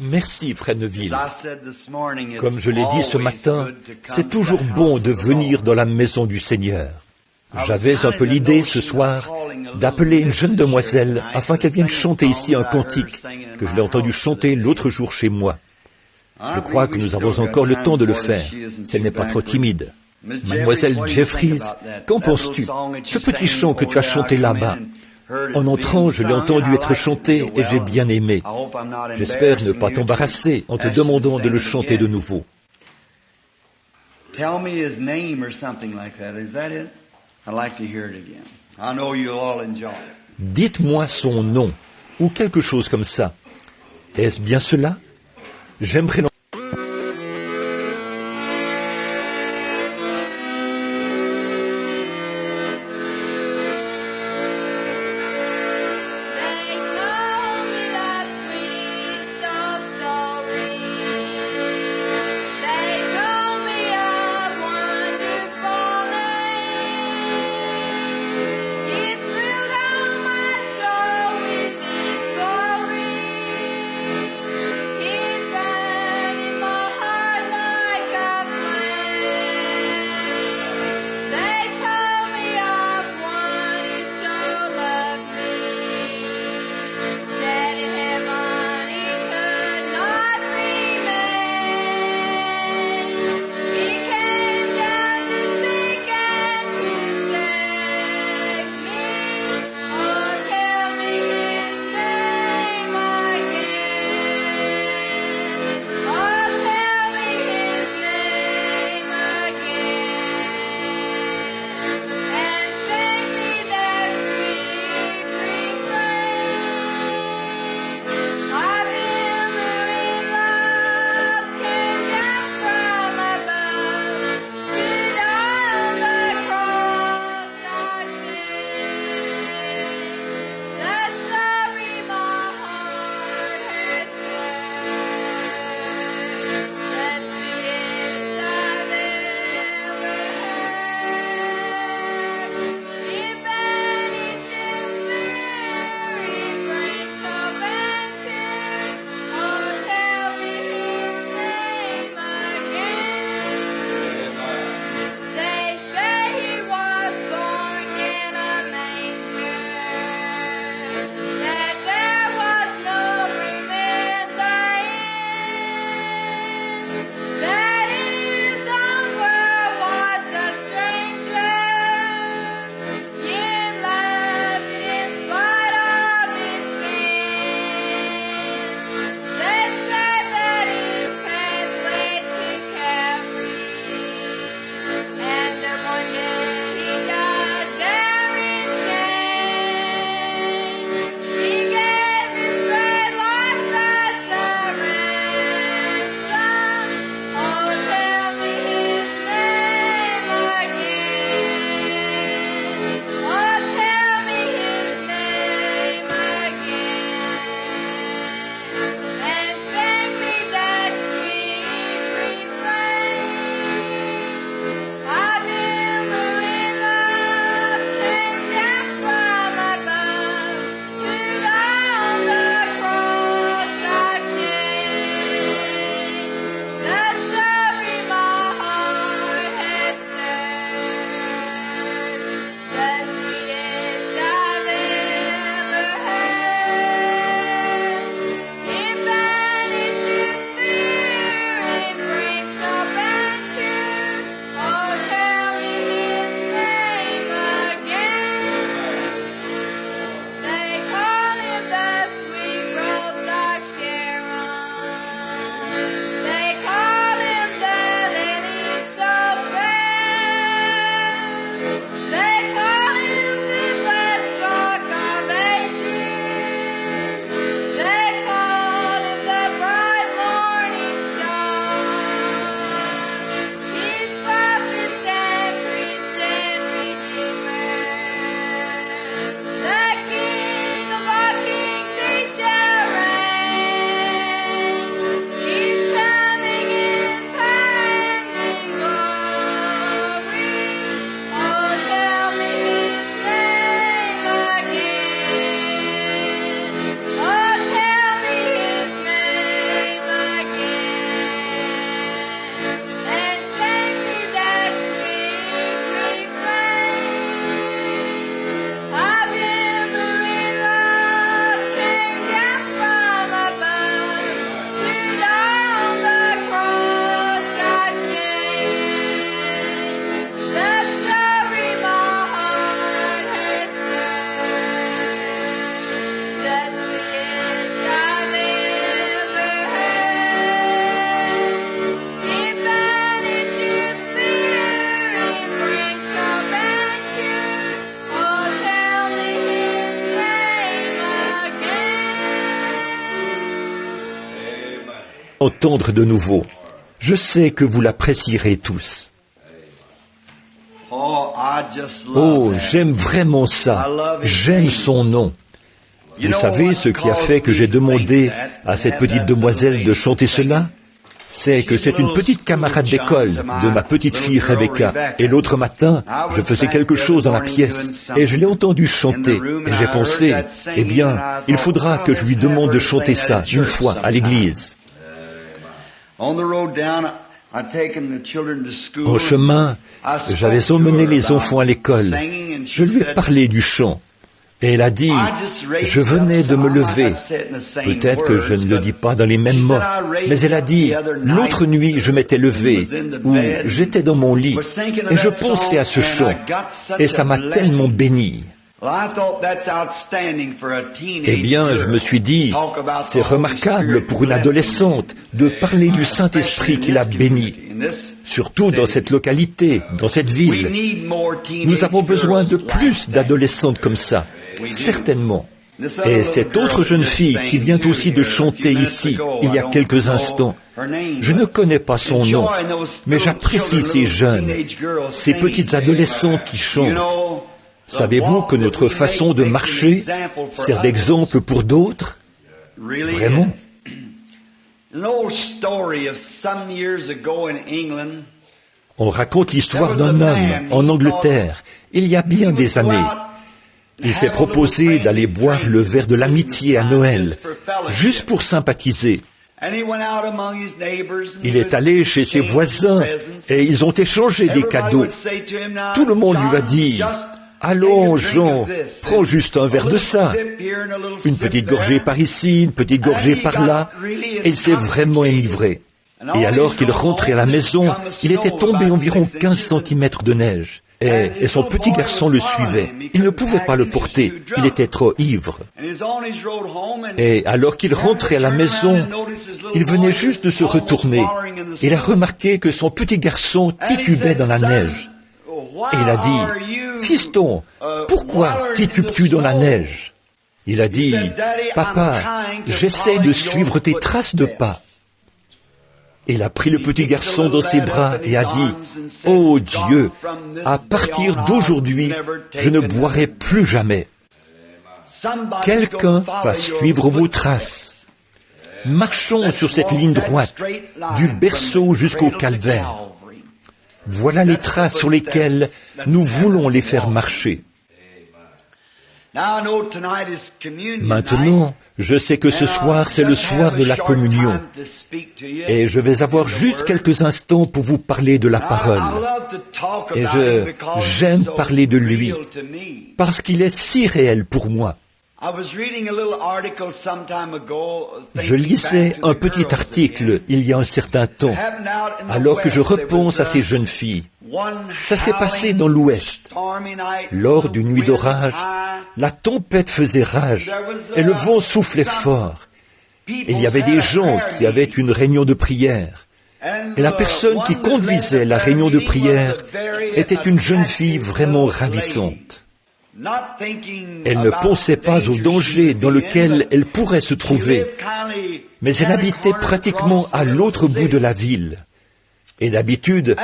Merci, frère Neville. Comme je l'ai dit ce matin, c'est toujours bon de venir dans la maison du Seigneur. J'avais un peu l'idée ce soir d'appeler une jeune demoiselle afin qu'elle vienne chanter ici un cantique que je l'ai entendu chanter l'autre jour chez moi. Je crois que nous avons encore le temps de le faire, si elle n'est pas trop timide. Mademoiselle Jeffries, qu'en penses-tu? Ce petit chant que tu as chanté là-bas, en entrant, je l'ai entendu être chanté et j'ai bien aimé. J'espère ne pas t'embarrasser en te demandant de le chanter de nouveau. Tell me his name or something like that. Is that it? I'd like to hear it again. I know you'll all enjoy it. Dites-moi son nom, ou quelque chose comme ça. Est-ce bien cela? J'aimerais l'entendre. entendre de nouveau. Je sais que vous l'apprécierez tous. Oh, j'aime vraiment ça. J'aime son nom. Vous savez ce qui a fait que j'ai demandé à cette petite demoiselle de chanter cela? C'est que c'est une petite camarade d'école de ma petite fille Rebecca. Et l'autre matin, je faisais quelque chose dans la pièce et je l'ai entendue chanter. Et j'ai pensé, eh bien, il faudra que je lui demande de chanter ça une fois à l'église. Au chemin, j'avais emmené les enfants à l'école. Je lui ai parlé du chant. Et elle a dit, je venais de me lever. Peut-être que je ne le dis pas dans les mêmes mots, mais elle a dit, l'autre nuit, je m'étais levé, ou j'étais dans mon lit, et je pensais à ce chant, et ça m'a tellement béni. Eh bien, je me suis dit, c'est remarquable pour une adolescente de parler du Saint-Esprit qui l'a bénie, surtout dans cette localité, dans cette ville. Nous avons besoin de plus d'adolescentes comme ça, certainement. Et cette autre jeune fille qui vient aussi de chanter ici, il y a quelques instants, je ne connais pas son nom, mais j'apprécie ces jeunes, ces petites adolescentes qui chantent. Savez-vous que notre façon de marcher sert d'exemple pour d'autres? Vraiment? On raconte l'histoire d'un homme en Angleterre, il y a bien des années. Il s'est proposé d'aller boire le verre de l'amitié à Noël, juste pour sympathiser. Il est allé chez ses voisins et ils ont échangé des cadeaux. Tout le monde lui a dit, « Allons, Jean, prends juste un verre de ça. » Une petite gorgée par ici, une petite gorgée par là, et il s'est vraiment enivré. Et alors qu'il rentrait à la maison, il était tombé environ 15 cm de neige. Et son petit garçon le suivait. Il ne pouvait pas le porter, il était trop ivre. Et alors qu'il rentrait à la maison, il venait juste de se retourner. Il a remarqué que son petit garçon titubait dans la neige. Et il a dit, « Fiston, pourquoi titubes-tu dans la neige ?» Il a dit, « Papa, j'essaie de suivre tes traces de pas. » Il a pris le petit garçon dans ses bras et a dit, « Oh Dieu, à partir d'aujourd'hui, je ne boirai plus jamais. Quelqu'un va suivre vos traces. Marchons sur cette ligne droite, du berceau jusqu'au calvaire. Voilà les traces sur lesquelles nous voulons les faire marcher. » Maintenant, je sais que ce soir, c'est le soir de la communion. Et je vais avoir juste quelques instants pour vous parler de la parole. Et j'aime parler de lui, parce qu'il est si réel pour moi. Je lisais un petit article il y a un certain temps, alors que je repense à ces jeunes filles. Ça s'est passé dans l'Ouest. Lors d'une nuit d'orage, la tempête faisait rage et le vent soufflait fort. Il y avait des gens qui avaient une réunion de prière. Et la personne qui conduisait la réunion de prière était une jeune fille vraiment ravissante. Elle ne pensait pas au danger dans lequel elle pourrait se trouver, mais elle habitait pratiquement à l'autre bout de la ville. Et d'habitude,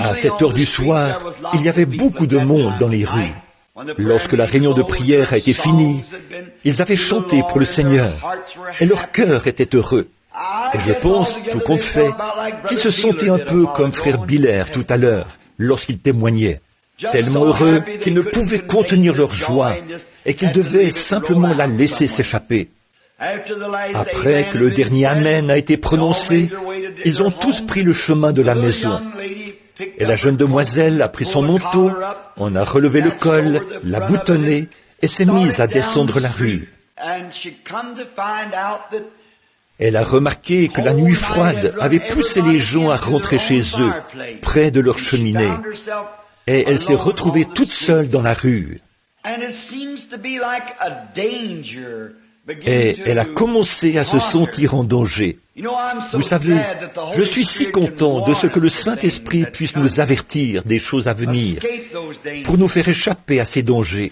à cette heure du soir, il y avait beaucoup de monde dans les rues. Lorsque la réunion de prière a été finie, ils avaient chanté pour le Seigneur, et leur cœur était heureux. Et je pense, tout compte fait, qu'ils se sentaient un peu comme frère Biller tout à l'heure, lorsqu'il témoignait. Tellement heureux qu'ils ne pouvaient contenir leur joie et qu'ils devaient simplement la laisser s'échapper. Après que le dernier Amen a été prononcé, ils ont tous pris le chemin de la maison. Et la jeune demoiselle a pris son manteau, en a relevé le col, l'a boutonné et s'est mise à descendre la rue. Elle a remarqué que la nuit froide avait poussé les gens à rentrer chez eux, près de leur cheminée. Et elle s'est retrouvée toute seule dans la rue. Et elle a commencé à se sentir en danger. Vous savez, je suis si content de ce que le Saint-Esprit puisse nous avertir des choses à venir, pour nous faire échapper à ces dangers.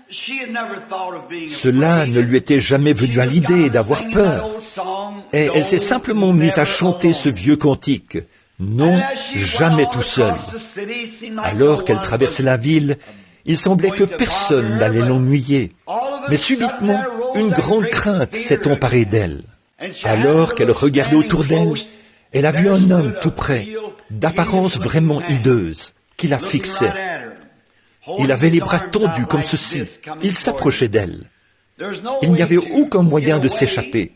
Cela ne lui était jamais venu à l'idée d'avoir peur. Et elle s'est simplement mise à chanter ce vieux cantique. Non, jamais tout seul. Alors qu'elle traversait la ville, il semblait que personne n'allait l'ennuyer. Mais subitement, une grande crainte s'est emparée d'elle. Alors qu'elle regardait autour d'elle, elle a vu un homme tout près, d'apparence vraiment hideuse, qui la fixait. Il avait les bras tendus comme ceci. Il s'approchait d'elle. Il n'y avait aucun moyen de s'échapper.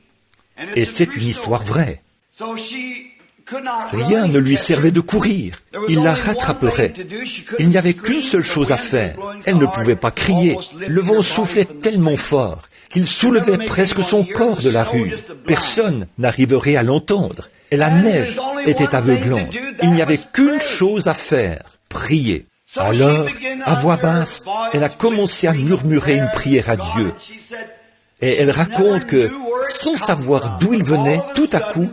Et c'est une histoire vraie. Rien ne lui servait de courir. Il la rattraperait. Il n'y avait qu'une seule chose à faire. Elle ne pouvait pas crier. Le vent soufflait tellement fort qu'il soulevait presque son corps de la rue. Personne n'arriverait à l'entendre. Et la neige était aveuglante. Il n'y avait qu'une chose à faire, prier. Alors, à voix basse, elle a commencé à murmurer une prière à Dieu. Et elle raconte que, sans savoir d'où il venait, tout à coup,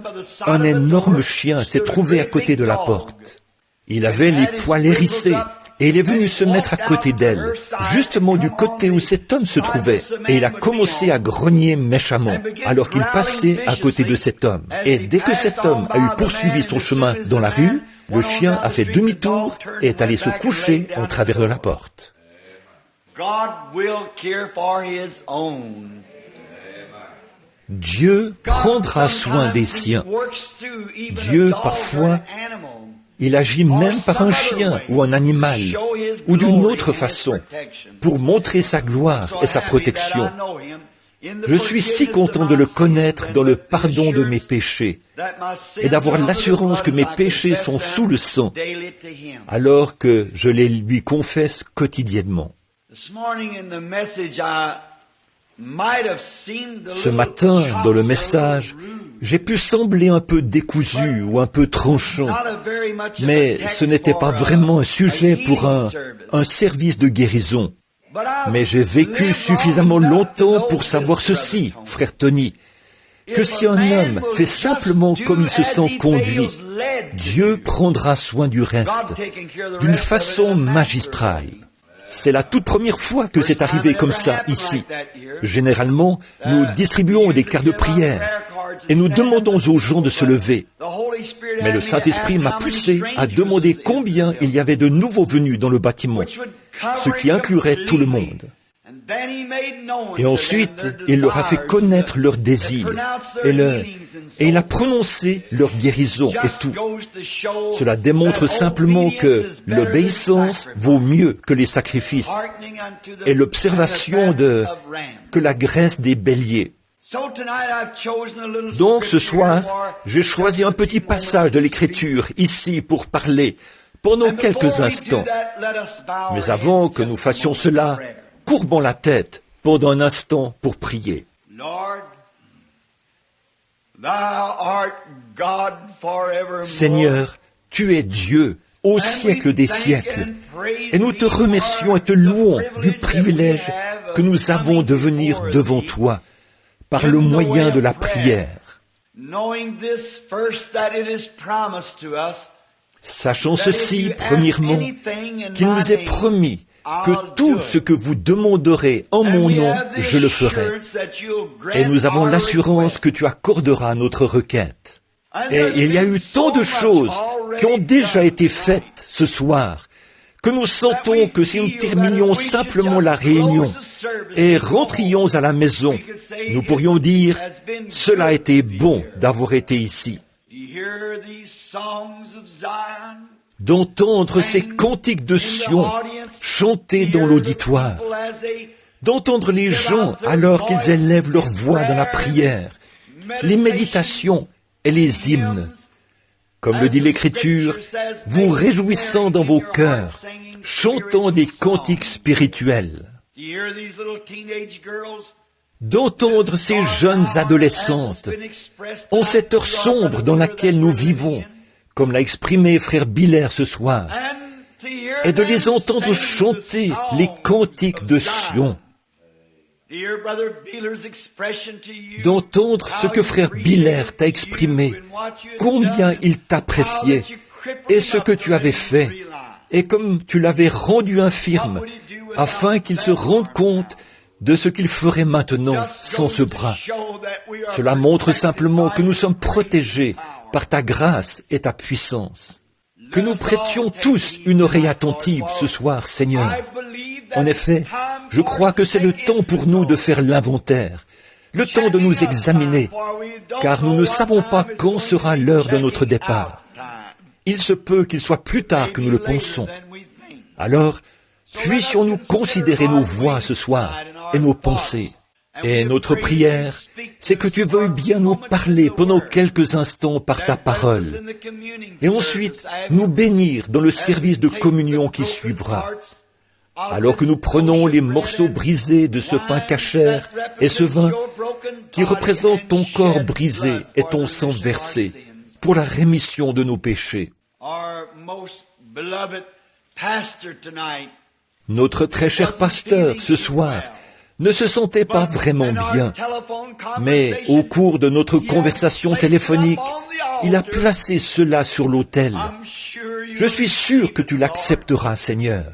un énorme chien s'est trouvé à côté de la porte. Il avait les poils hérissés, et il est venu se mettre à côté d'elle, justement du côté où cet homme se trouvait, et il a commencé à grogner méchamment, alors qu'il passait à côté de cet homme. Et dès que cet homme a eu poursuivi son chemin dans la rue, le chien a fait demi-tour et est allé se coucher en travers de la porte. Dieu prendra soin des siens. Dieu, parfois, il agit même par un chien ou un animal, ou d'une autre façon, pour montrer sa gloire et sa protection. Je suis si content de le connaître dans le pardon de mes péchés et d'avoir l'assurance que mes péchés sont sous le sang, alors que je les lui confesse quotidiennement. Ce matin, dans le message, j'ai pu sembler un peu décousu ou un peu tranchant, mais ce n'était pas vraiment un sujet pour un service de guérison. Mais j'ai vécu suffisamment longtemps pour savoir ceci, frère Tony, que si un homme fait simplement comme il se sent conduit, Dieu prendra soin du reste, d'une façon magistrale. C'est la toute première fois que c'est arrivé comme ça ici. Généralement, nous distribuons des cartes de prière et nous demandons aux gens de se lever. Mais le Saint-Esprit m'a poussé à demander combien il y avait de nouveaux venus dans le bâtiment, ce qui inclurait tout le monde. Et ensuite, il leur a fait connaître leurs désirs et il a prononcé leur guérison et tout. Cela démontre simplement que l'obéissance vaut mieux que les sacrifices et l'observation que la graisse des béliers. Donc ce soir, j'ai choisi un petit passage de l'Écriture ici pour parler pendant quelques instants. Mais avant que nous fassions cela, courbons la tête pendant un instant pour prier. Seigneur, tu es Dieu au siècle des siècles, et nous te remercions et te louons du privilège que nous avons de venir devant toi par le moyen de la prière. Sachons ceci, premièrement, qu'il nous est promis que tout ce que vous demanderez en mon nom, je le ferai. Et nous avons l'assurance que tu accorderas notre requête. Et il y a eu tant de choses qui ont déjà été faites ce soir, que nous sentons que si nous terminions simplement la réunion et rentrions à la maison, nous pourrions dire « Cela a été bon d'avoir été ici ». D'entendre ces cantiques de Sion chantés dans l'auditoire, d'entendre les gens alors qu'ils élèvent leur voix dans la prière, les méditations et les hymnes. Comme le dit l'Écriture, vous réjouissant dans vos cœurs, chantant des cantiques spirituels. D'entendre ces jeunes adolescentes en cette heure sombre dans laquelle nous vivons, comme l'a exprimé frère Biller ce soir, et de les entendre chanter les cantiques de Sion, d'entendre ce que frère Biller t'a exprimé, combien il t'appréciait et ce que tu avais fait, et comme tu l'avais rendu infirme, afin qu'il se rende compte de ce qu'il ferait maintenant sans ce bras. Cela montre simplement que nous sommes protégés par ta grâce et ta puissance. Que nous prêtions tous une oreille attentive ce soir, Seigneur. En effet, je crois que c'est le temps pour nous de faire l'inventaire, le temps de nous examiner, car nous ne savons pas quand sera l'heure de notre départ. Il se peut qu'il soit plus tard que nous le pensons. Alors, puissions-nous considérer nos voix ce soir et nos pensées. Et notre prière, c'est que tu veuilles bien nous parler pendant quelques instants par ta parole. Et ensuite, nous bénir dans le service de communion qui suivra. Alors que nous prenons les morceaux brisés de ce pain cachère et ce vin qui représentent ton corps brisé et ton sang versé pour la rémission de nos péchés. Notre très cher pasteur, ce soir, ne se sentait pas vraiment bien, mais au cours de notre conversation téléphonique, il a placé cela sur l'autel. Je suis sûr que tu l'accepteras, Seigneur.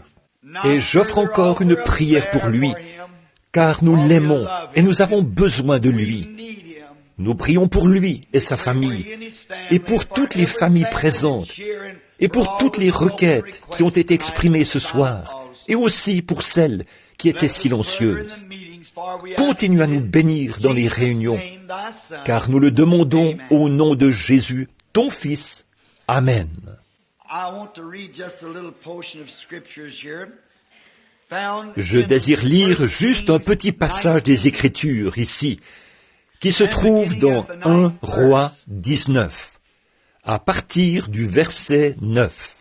Et j'offre encore une prière pour lui, car nous l'aimons et nous avons besoin de lui. Nous prions pour lui et sa famille, et pour toutes les familles présentes, et pour toutes les requêtes qui ont été exprimées ce soir, et aussi pour celles qui étaient silencieuses. Continue à nous bénir dans les réunions, car nous le demandons au nom de Jésus, ton Fils. Amen. Je désire lire juste un petit passage des Écritures ici, qui se trouve dans 1 Roi 19, à partir du verset 9.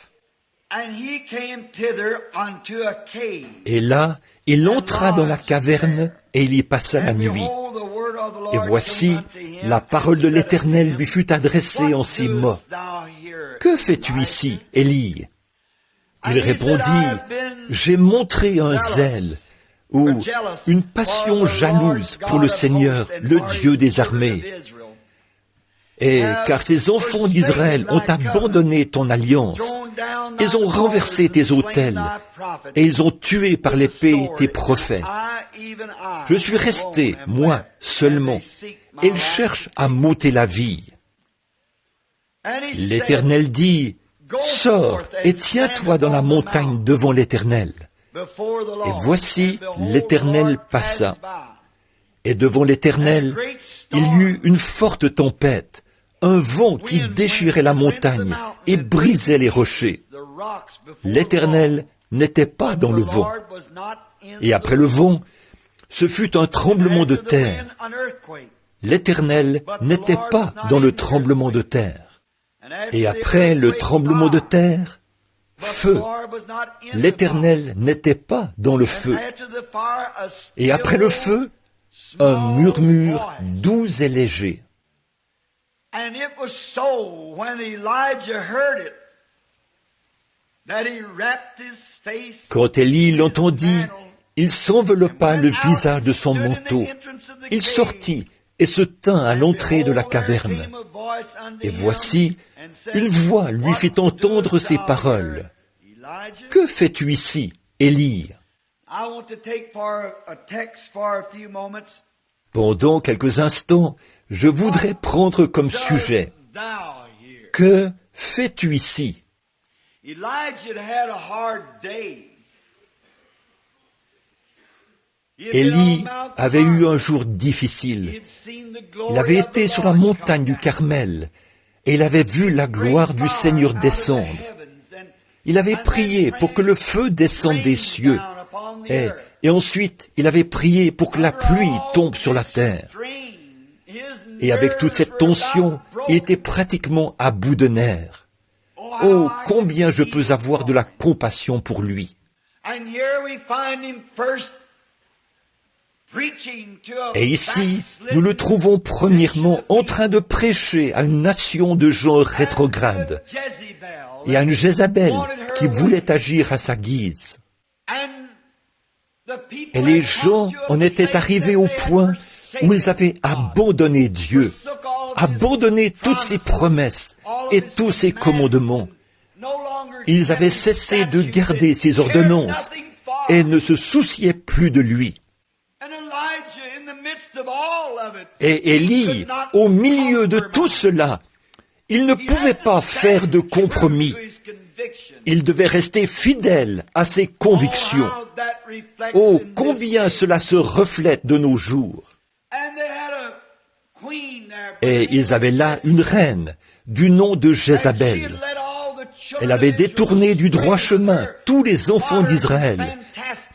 Et là, il entra dans la caverne et il y passa la nuit. Et voici, la parole de l'Éternel lui fut adressée en ces mots. « Que fais-tu ici, Élie ?» Il répondit, « J'ai montré un zèle, ou une passion jalouse pour le Seigneur, le Dieu des armées. Et car ces enfants d'Israël ont abandonné ton alliance, ils ont renversé tes autels, et ils ont tué par l'épée tes prophètes. Je suis resté, moi, seulement, et ils cherchent à m'ôter la vie. L'Éternel dit, « Sors et tiens-toi dans la montagne devant l'Éternel. » Et voici, l'Éternel passa. Et devant l'Éternel, il y eut une forte tempête, un vent qui déchirait la montagne et brisait les rochers. L'Éternel n'était pas dans le vent. Et après le vent, ce fut un tremblement de terre. L'Éternel n'était pas dans le tremblement de terre. Et après le tremblement de terre, feu. L'Éternel n'était pas dans le feu. Et après le feu, un murmure doux et léger. Quand Élie l'entendit, il s'enveloppa le visage de son manteau. Il sortit et se tint à l'entrée de la caverne. Et voici, une voix lui fit entendre ces paroles. « Que fais-tu ici, Élie ?» Pendant quelques instants, je voudrais prendre comme sujet « Que fais-tu ici ?» Élie avait eu un jour difficile. Il avait été sur la montagne du Carmel et il avait vu la gloire du Seigneur descendre. Il avait prié pour que le feu descende des cieux et ensuite il avait prié pour que la pluie tombe sur la terre. Et avec toute cette tension, il était pratiquement à bout de nerfs. Oh, combien je peux avoir de la compassion pour lui. Et ici, nous le trouvons premièrement en train de prêcher à une nation de gens rétrogrades et à une Jézabel qui voulait agir à sa guise. Et les gens en étaient arrivés au point où ils avaient abandonné Dieu, abandonné toutes ses promesses et tous ses commandements. Ils avaient cessé de garder ses ordonnances et ne se souciaient plus de lui. Et Élie, au milieu de tout cela, il ne pouvait pas faire de compromis. Il devait rester fidèle à ses convictions. Oh, combien cela se reflète de nos jours. Et ils avaient là une reine du nom de Jézabel. Elle avait détourné du droit chemin tous les enfants d'Israël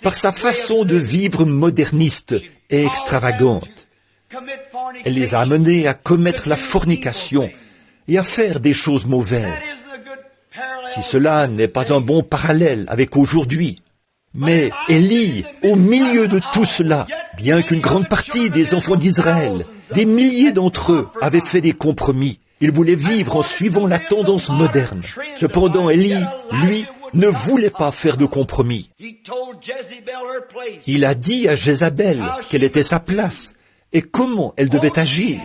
par sa façon de vivre moderniste et extravagante. Elle les a amenés à commettre la fornication et à faire des choses mauvaises. Si cela n'est pas un bon parallèle avec aujourd'hui. Mais Élie, au milieu de tout cela, bien qu'une grande partie des enfants d'Israël, des milliers d'entre eux, avaient fait des compromis, ils voulaient vivre en suivant la tendance moderne. Cependant, Élie, lui, ne voulait pas faire de compromis. Il a dit à Jézabel quelle était sa place et comment elle devait agir.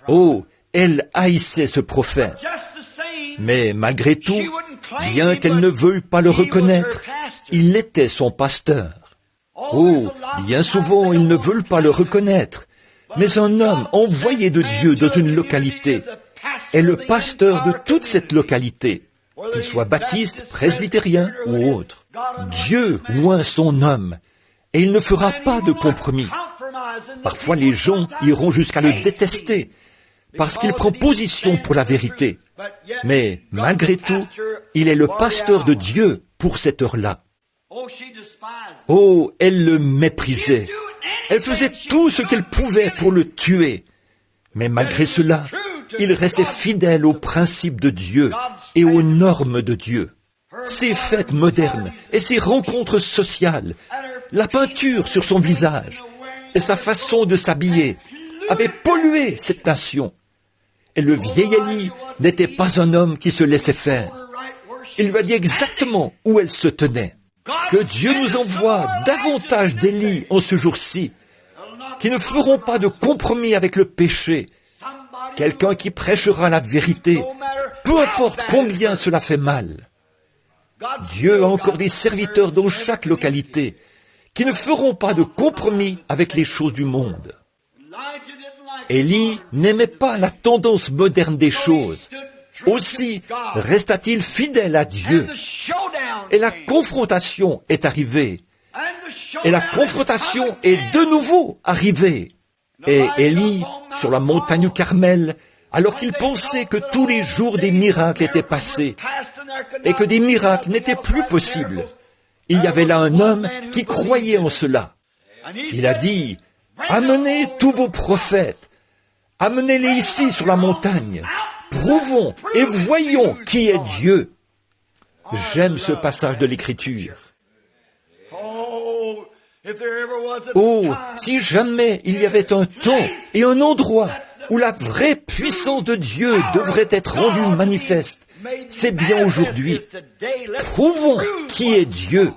Oh, elle haïssait ce prophète. Mais malgré tout, bien qu'elle ne veuille pas le reconnaître, il était son pasteur. Oh, bien souvent, ils ne veulent pas le reconnaître. Mais un homme envoyé de Dieu dans une localité est le pasteur de toute cette localité, qu'il soit baptiste, presbytérien ou autre. Dieu oint son homme et il ne fera pas de compromis. Parfois, les gens iront jusqu'à le détester parce qu'il prend position pour la vérité. Mais malgré tout, il est le pasteur de Dieu pour cette heure-là. Oh, elle le méprisait. Elle faisait tout ce qu'elle pouvait pour le tuer. Mais malgré cela, il restait fidèle aux principes de Dieu et aux normes de Dieu. Ses fêtes modernes et ses rencontres sociales, la peinture sur son visage et sa façon de s'habiller avaient pollué cette nation. Et le vieil Élie n'était pas un homme qui se laissait faire. Il lui a dit exactement où elle se tenait. Que Dieu nous envoie davantage d'Élie en ce jour-ci, qui ne feront pas de compromis avec le péché. Quelqu'un qui prêchera la vérité, peu importe combien cela fait mal. Dieu a encore des serviteurs dans chaque localité, qui ne feront pas de compromis avec les choses du monde. Élie n'aimait pas la tendance moderne des choses. Aussi resta-t-il fidèle à Dieu. Et la confrontation est arrivée. Et la confrontation est de nouveau arrivée. Et Élie, sur la montagne Carmel, alors qu'il pensait que tous les jours des miracles étaient passés et que des miracles n'étaient plus possibles, il y avait là un homme qui croyait en cela. Il a dit, « Amenez tous vos prophètes, amenez-les ici sur la montagne. Prouvons et voyons qui est Dieu. » J'aime ce passage de l'Écriture. Oh, si jamais il y avait un temps et un endroit où la vraie puissance de Dieu devrait être rendue manifeste, c'est bien aujourd'hui. Prouvons qui est Dieu.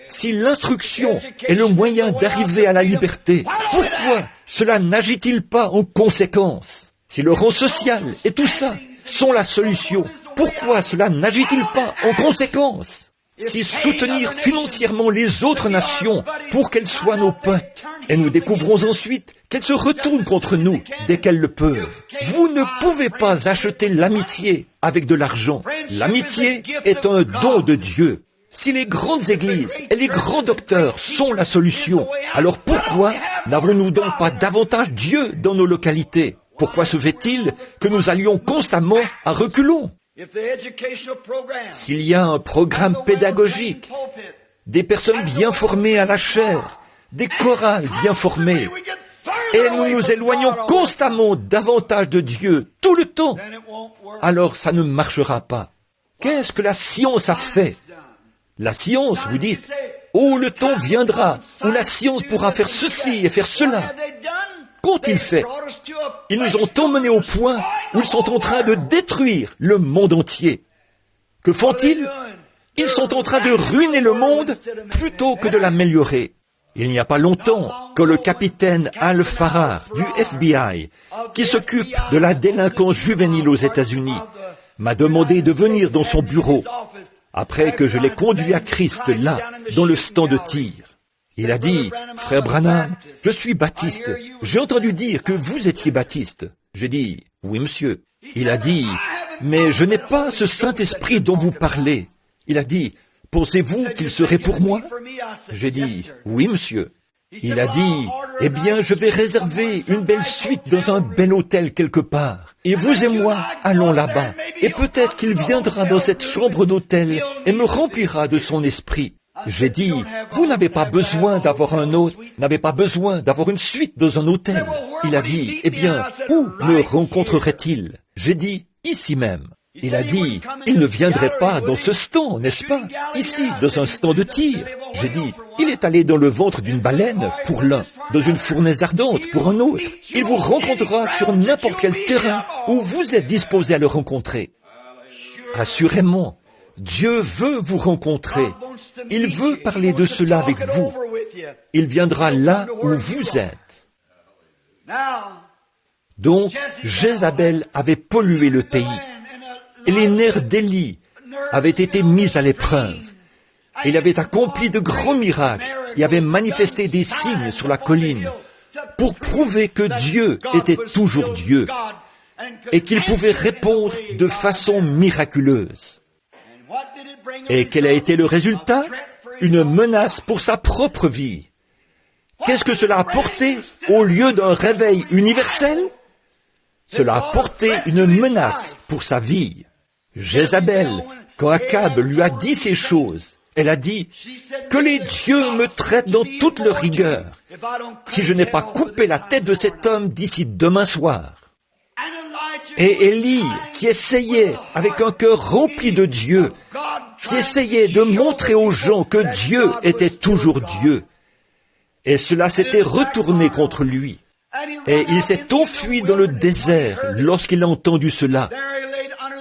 Si l'instruction est le moyen d'arriver à la liberté, pourquoi cela n'agit-il pas en conséquence? Si le rang social et tout ça sont la solution, pourquoi cela n'agit-il pas en conséquence? Si soutenir financièrement les autres nations pour qu'elles soient nos potes, et nous découvrons ensuite qu'elles se retournent contre nous dès qu'elles le peuvent. Vous ne pouvez pas acheter l'amitié avec de l'argent. L'amitié est un don de Dieu. Si les grandes églises et les grands docteurs sont la solution, alors pourquoi n'avons-nous donc pas davantage Dieu dans nos localités? Pourquoi se fait-il que nous allions constamment à reculons? S'il y a un programme pédagogique, des personnes bien formées à la chair, des chorales bien formées, et nous nous éloignons constamment davantage de Dieu tout le temps, alors ça ne marchera pas. Qu'est-ce que la science a fait? La science, vous dites, oh, le temps viendra où la science pourra faire ceci et faire cela. Qu'ont-ils fait? Ils nous ont emmenés au point où ils sont en train de détruire le monde entier. Que font-ils? Ils sont en train de ruiner le monde plutôt que de l'améliorer. Il n'y a pas longtemps que le capitaine Al Farrar du FBI, qui s'occupe de la délinquance juvénile aux États-Unis, m'a demandé de venir dans son bureau après que je l'ai conduit à Christ là, dans le stand de tir. Il a dit, « Frère Branham, je suis baptiste. J'ai entendu dire que vous étiez baptiste. » J'ai dit, « Oui, monsieur. » Il a dit, « Mais je n'ai pas ce Saint-Esprit dont vous parlez. » Il a dit, « Pensez-vous qu'il serait pour moi ?» J'ai dit, « Oui, monsieur. » Il a dit, « Eh bien, je vais réserver une belle suite dans un bel hôtel quelque part. Et vous et moi, allons là-bas. Et peut-être qu'il viendra dans cette chambre d'hôtel et me remplira de son esprit. » J'ai dit, « Vous n'avez pas besoin d'avoir un hôte, n'avez pas besoin d'avoir une suite dans un hôtel. » Il a dit, « Eh bien, où me rencontrerait-il » J'ai dit, « Ici même. » Il a dit, « Il ne viendrait pas dans ce stand, n'est-ce pas? Ici, dans un stand de tir. » J'ai dit, « Il est allé dans le ventre d'une baleine pour l'un, dans une fournaise ardente pour un autre. Il vous rencontrera sur n'importe quel terrain où vous êtes disposé à le rencontrer. » Assurément, Dieu veut vous rencontrer. Il veut parler de cela avec vous. Il viendra là où vous êtes. Donc, Jézabel avait pollué le pays. Et les nerfs d'Élie avaient été mis à l'épreuve. Il avait accompli de grands miracles et avait manifesté des signes sur la colline pour prouver que Dieu était toujours Dieu et qu'il pouvait répondre de façon miraculeuse. Et quel a été le résultat? Une menace pour sa propre vie. Qu'est-ce que cela a apporté au lieu d'un réveil universel? Cela a apporté une menace pour sa vie. Jézabel, quand Akab lui a dit ces choses, elle a dit « Que les dieux me traitent dans toute leur rigueur, si je n'ai pas coupé la tête de cet homme d'ici demain soir. » Et Élie, qui essayait, avec un cœur rempli de Dieu, qui essayait de montrer aux gens que Dieu était toujours Dieu, et cela s'était retourné contre lui. Et il s'est enfui dans le désert lorsqu'il a entendu cela.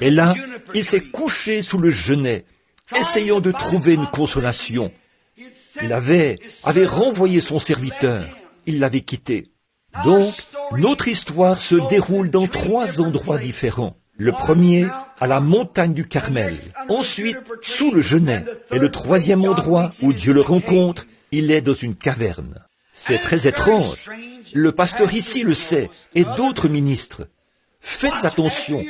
Et là, il s'est couché sous le genêt, essayant de trouver une consolation. Il avait renvoyé son serviteur. Il l'avait quitté. Donc, notre histoire se déroule dans 3 endroits différents. Le premier, à la montagne du Carmel. Ensuite, sous le genêt. Et le 3e endroit où Dieu le rencontre, il est dans une caverne. C'est très étrange. Le pasteur ici le sait, et d'autres ministres. Faites attention.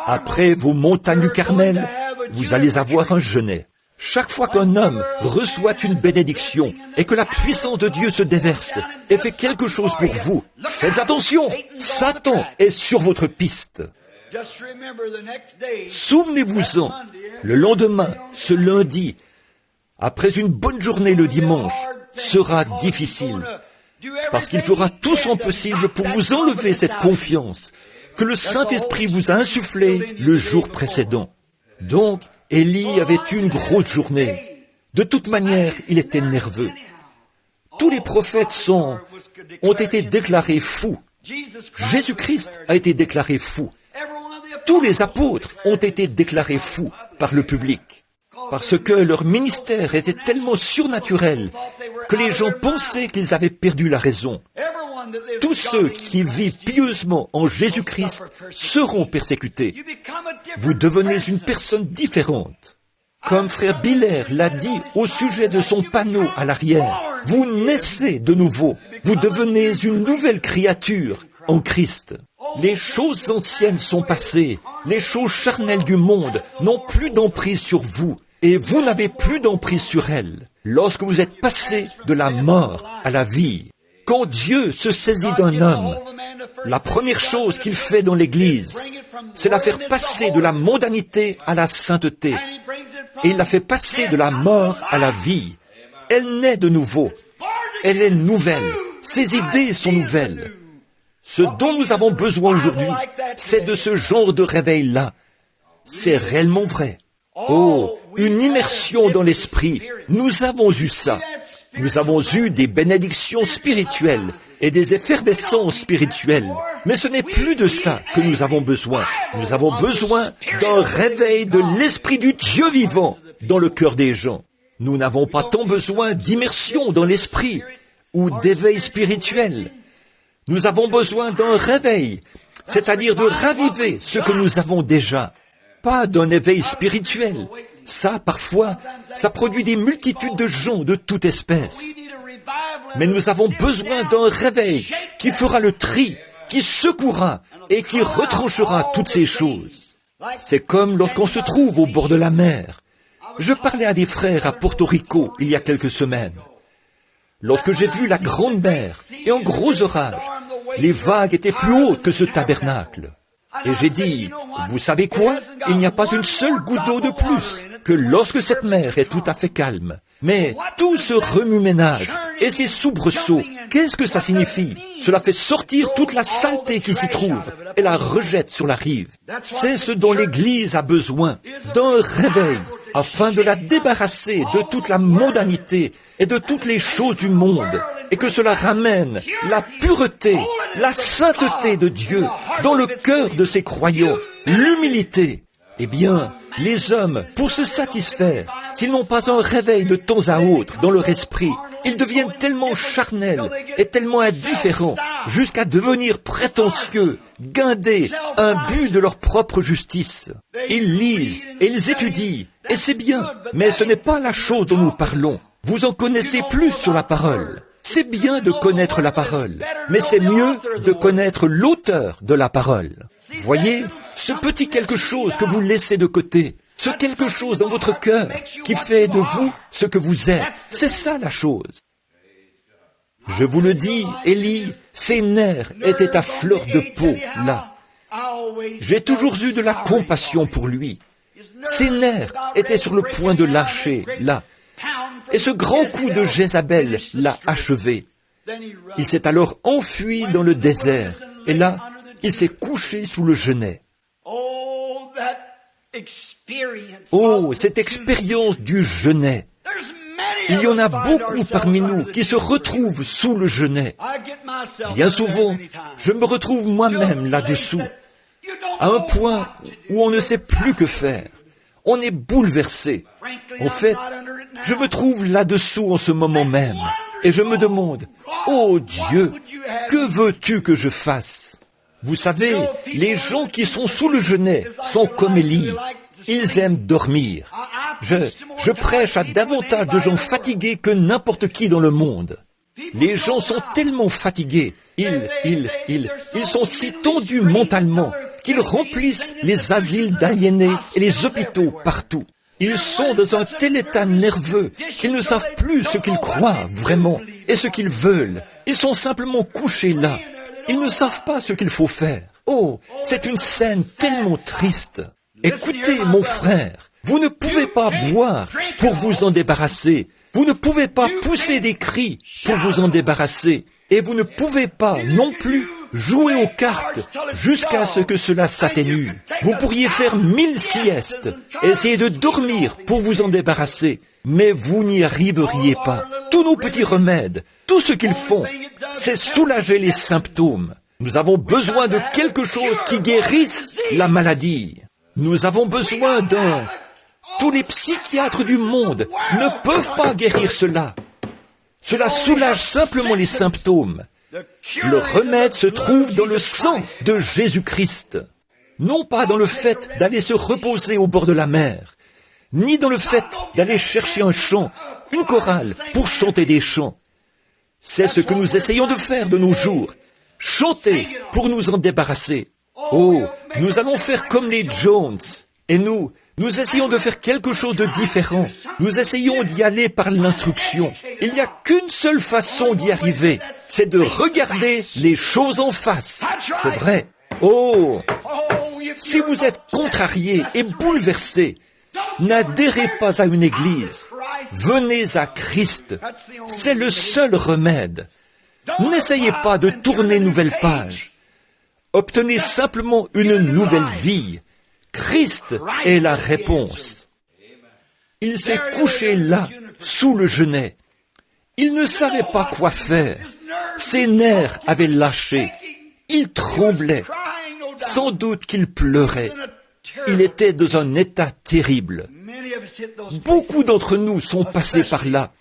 Après vos montagnes du Carmel, vous allez avoir un genêt. Chaque fois qu'un homme reçoit une bénédiction et que la puissance de Dieu se déverse et fait quelque chose pour vous, faites attention. Satan est sur votre piste. Souvenez-vous-en, le lendemain, ce lundi, après une bonne journée le dimanche, sera difficile, parce qu'il fera tout son possible pour vous enlever cette confiance que le Saint-Esprit vous a insufflée le jour précédent. Donc, Élie avait eu une grosse journée. De toute manière, il était nerveux. Tous les prophètes ont été déclarés fous. Jésus-Christ a été déclaré fou. Tous les apôtres ont été déclarés fous par le public, parce que leur ministère était tellement surnaturel que les gens pensaient qu'ils avaient perdu la raison. Tous ceux qui vivent pieusement en Jésus-Christ seront persécutés. Vous devenez une personne différente. Comme frère Biller l'a dit au sujet de son panneau à l'arrière, vous naissez de nouveau. Vous devenez une nouvelle créature en Christ. Les choses anciennes sont passées. Les choses charnelles du monde n'ont plus d'emprise sur vous. Et vous n'avez plus d'emprise sur elles. Lorsque vous êtes passé de la mort à la vie, quand Dieu se saisit d'un homme, la première chose qu'il fait dans l'Église, c'est la faire passer de la mondanité à la sainteté. Et il la fait passer de la mort à la vie. Elle naît de nouveau. Elle est nouvelle. Ses idées sont nouvelles. Ce dont nous avons besoin aujourd'hui, c'est de ce genre de réveil-là. C'est réellement vrai. Oh, une immersion dans l'esprit. Nous avons eu ça. Nous avons eu des bénédictions spirituelles et des effervescences spirituelles. Mais ce n'est plus de ça que nous avons besoin. Nous avons besoin d'un réveil de l'esprit du Dieu vivant dans le cœur des gens. Nous n'avons pas tant besoin d'immersion dans l'esprit ou d'éveil spirituel. Nous avons besoin d'un réveil, c'est-à-dire de raviver ce que nous avons déjà. Pas d'un éveil spirituel, Ça, parfois, ça produit des multitudes de gens de toute espèce. Mais nous avons besoin d'un réveil qui fera le tri, qui secouera et qui retranchera toutes ces choses. C'est comme lorsqu'on se trouve au bord de la mer. Je parlais à des frères à Porto Rico il y a quelques semaines. Lorsque j'ai vu la grande mer et un gros orage, les vagues étaient plus hautes que ce tabernacle. Et j'ai dit, vous savez quoi? Il n'y a pas une seule goutte d'eau de plus que lorsque cette mer est tout à fait calme. Mais tout ce remue-ménage et ces soubresauts, qu'est-ce que ça signifie? Cela fait sortir toute la saleté qui s'y trouve et la rejette sur la rive. C'est ce dont l'Église a besoin, d'un réveil, afin de la débarrasser de toute la mondanité et de toutes les choses du monde, et que cela ramène la pureté, la sainteté de Dieu dans le cœur de ses croyants, l'humilité. Eh bien, les hommes, pour se satisfaire, s'ils n'ont pas un réveil de temps à autre dans leur esprit, ils deviennent tellement charnels et tellement indifférents, jusqu'à devenir prétentieux, guindés, imbus de leur propre justice. Ils lisent et ils étudient, et c'est bien, mais ce n'est pas la chose dont nous parlons. Vous en connaissez plus sur la parole. C'est bien de connaître la parole, mais c'est mieux de connaître l'auteur de la parole. Voyez, ce petit quelque chose que vous laissez de côté, ce quelque chose dans votre cœur qui fait de vous ce que vous êtes, c'est ça la chose. Je vous le dis, Élie, ses nerfs étaient à fleur de peau, là. J'ai toujours eu de la compassion pour lui. Ses nerfs étaient sur le point de lâcher, là. Et ce grand coup de Jézabel l'a achevé. Il s'est alors enfui dans le désert, et là, il s'est couché sous le genêt. Oh, cette expérience du genêt. Il y en a beaucoup parmi nous qui se retrouvent sous le genêt. Bien souvent, je me retrouve moi-même là-dessous, à un point où on ne sait plus que faire. On est bouleversé. En fait, je me trouve là-dessous en ce moment même, et je me demande, oh Dieu, que veux-tu que je fasse? Vous savez, les gens qui sont sous le genêt sont comme Élie. Ils aiment dormir. Je prêche à davantage de gens fatigués que n'importe qui dans le monde. Les gens sont tellement fatigués, ils sont si tendus mentalement qu'ils remplissent les asiles d'aliénés et les hôpitaux partout. Ils sont dans un tel état nerveux qu'ils ne savent plus ce qu'ils croient vraiment et ce qu'ils veulent. Ils sont simplement couchés là. Ils ne savent pas ce qu'il faut faire. Oh, c'est une scène tellement triste. Écoutez, mon frère, vous ne pouvez pas boire pour vous en débarrasser. Vous ne pouvez pas pousser des cris pour vous en débarrasser. Et vous ne pouvez pas non plus jouer aux cartes jusqu'à ce que cela s'atténue. Vous pourriez faire 1000 siestes, essayer de dormir pour vous en débarrasser, mais vous n'y arriveriez pas. Tous nos petits remèdes, tout ce qu'ils font, c'est soulager les symptômes. Nous avons besoin de quelque chose qui guérisse la maladie. Nous avons besoin d'un... Tous les psychiatres du monde ne peuvent pas guérir cela. Cela soulage simplement les symptômes. Le remède se trouve dans le sang de Jésus-Christ. Non pas dans le fait d'aller se reposer au bord de la mer, ni dans le fait d'aller chercher un chant, une chorale, pour chanter des chants. C'est ce que nous essayons de faire de nos jours. Chanter pour nous en débarrasser. Oh, nous allons faire comme les Jones. Et nous essayons de faire quelque chose de différent. Nous essayons d'y aller par l'instruction. Il n'y a qu'une seule façon d'y arriver, c'est de regarder les choses en face. C'est vrai. Oh, si vous êtes contrarié et bouleversé, n'adhérez pas à une église. Venez à Christ. C'est le seul remède. N'essayez pas de tourner nouvelle page. Obtenez simplement une nouvelle vie. Christ est la réponse. Il s'est couché là, sous le genêt. Il ne savait pas quoi faire. Ses nerfs avaient lâché. Il tremblait. Sans doute qu'il pleurait. Il était dans un état terrible. Beaucoup d'entre nous sont passés par là,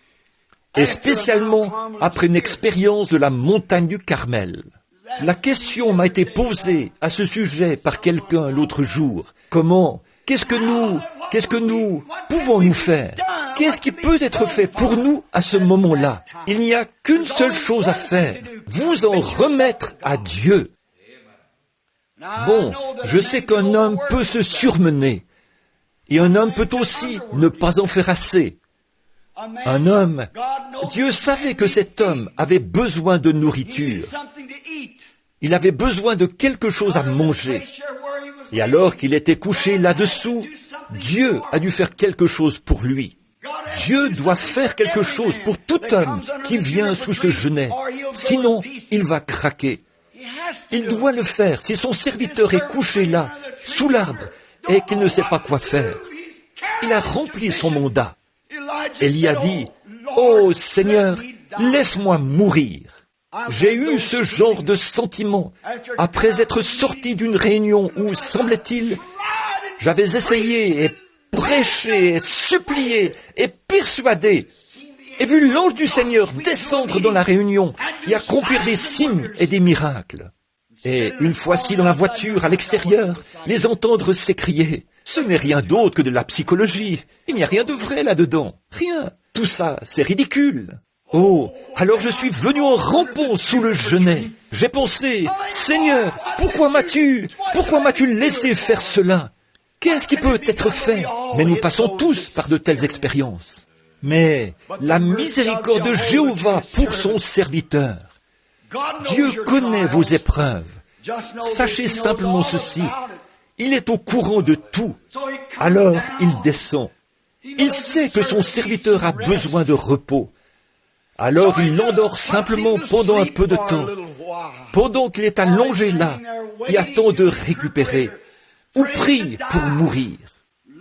et spécialement après une expérience de la montagne du Carmel. La question m'a été posée à ce sujet par quelqu'un l'autre jour. qu'est-ce que nous pouvons-nous faire? Qu'est-ce qui peut être fait pour nous à ce moment-là? Il n'y a qu'une seule chose à faire, vous en remettre à Dieu. Bon, je sais qu'un homme peut se surmener, et un homme peut aussi ne pas en faire assez. Un homme, Dieu savait que cet homme avait besoin de nourriture. Il avait besoin de quelque chose à manger. Et alors qu'il était couché là-dessous, Dieu a dû faire quelque chose pour lui. Dieu doit faire quelque chose pour tout homme qui vient sous ce genêt. Sinon, il va craquer. Il doit le faire si son serviteur est couché là, sous l'arbre, et qu'il ne sait pas quoi faire. Il a rempli son mandat. Élie a dit, « Oh Seigneur, laisse-moi mourir. » J'ai eu ce genre de sentiment après être sorti d'une réunion où, semblait-il, j'avais essayé et prêché et supplié et persuadé et vu l'ange du Seigneur descendre dans la réunion et accomplir des signes et des miracles. Et une fois assis dans la voiture à l'extérieur, les entendre s'écrier, « Ce n'est rien d'autre que de la psychologie. Il n'y a rien de vrai là-dedans. Rien. Tout ça, c'est ridicule. » Oh, alors je suis venu en rampant sous le genêt. J'ai pensé, « Seigneur, pourquoi m'as-tu laissé faire cela? Qu'est-ce qui peut être fait ?» Mais nous passons tous par de telles expériences. Mais la miséricorde de Jéhovah pour son serviteur. Dieu connaît vos épreuves. Sachez simplement ceci. Il est au courant de tout. Alors il descend. Il sait que son serviteur a besoin de repos. Alors il l'endort simplement pendant un peu de temps, pendant qu'il est allongé là et attend de récupérer, ou prie pour mourir.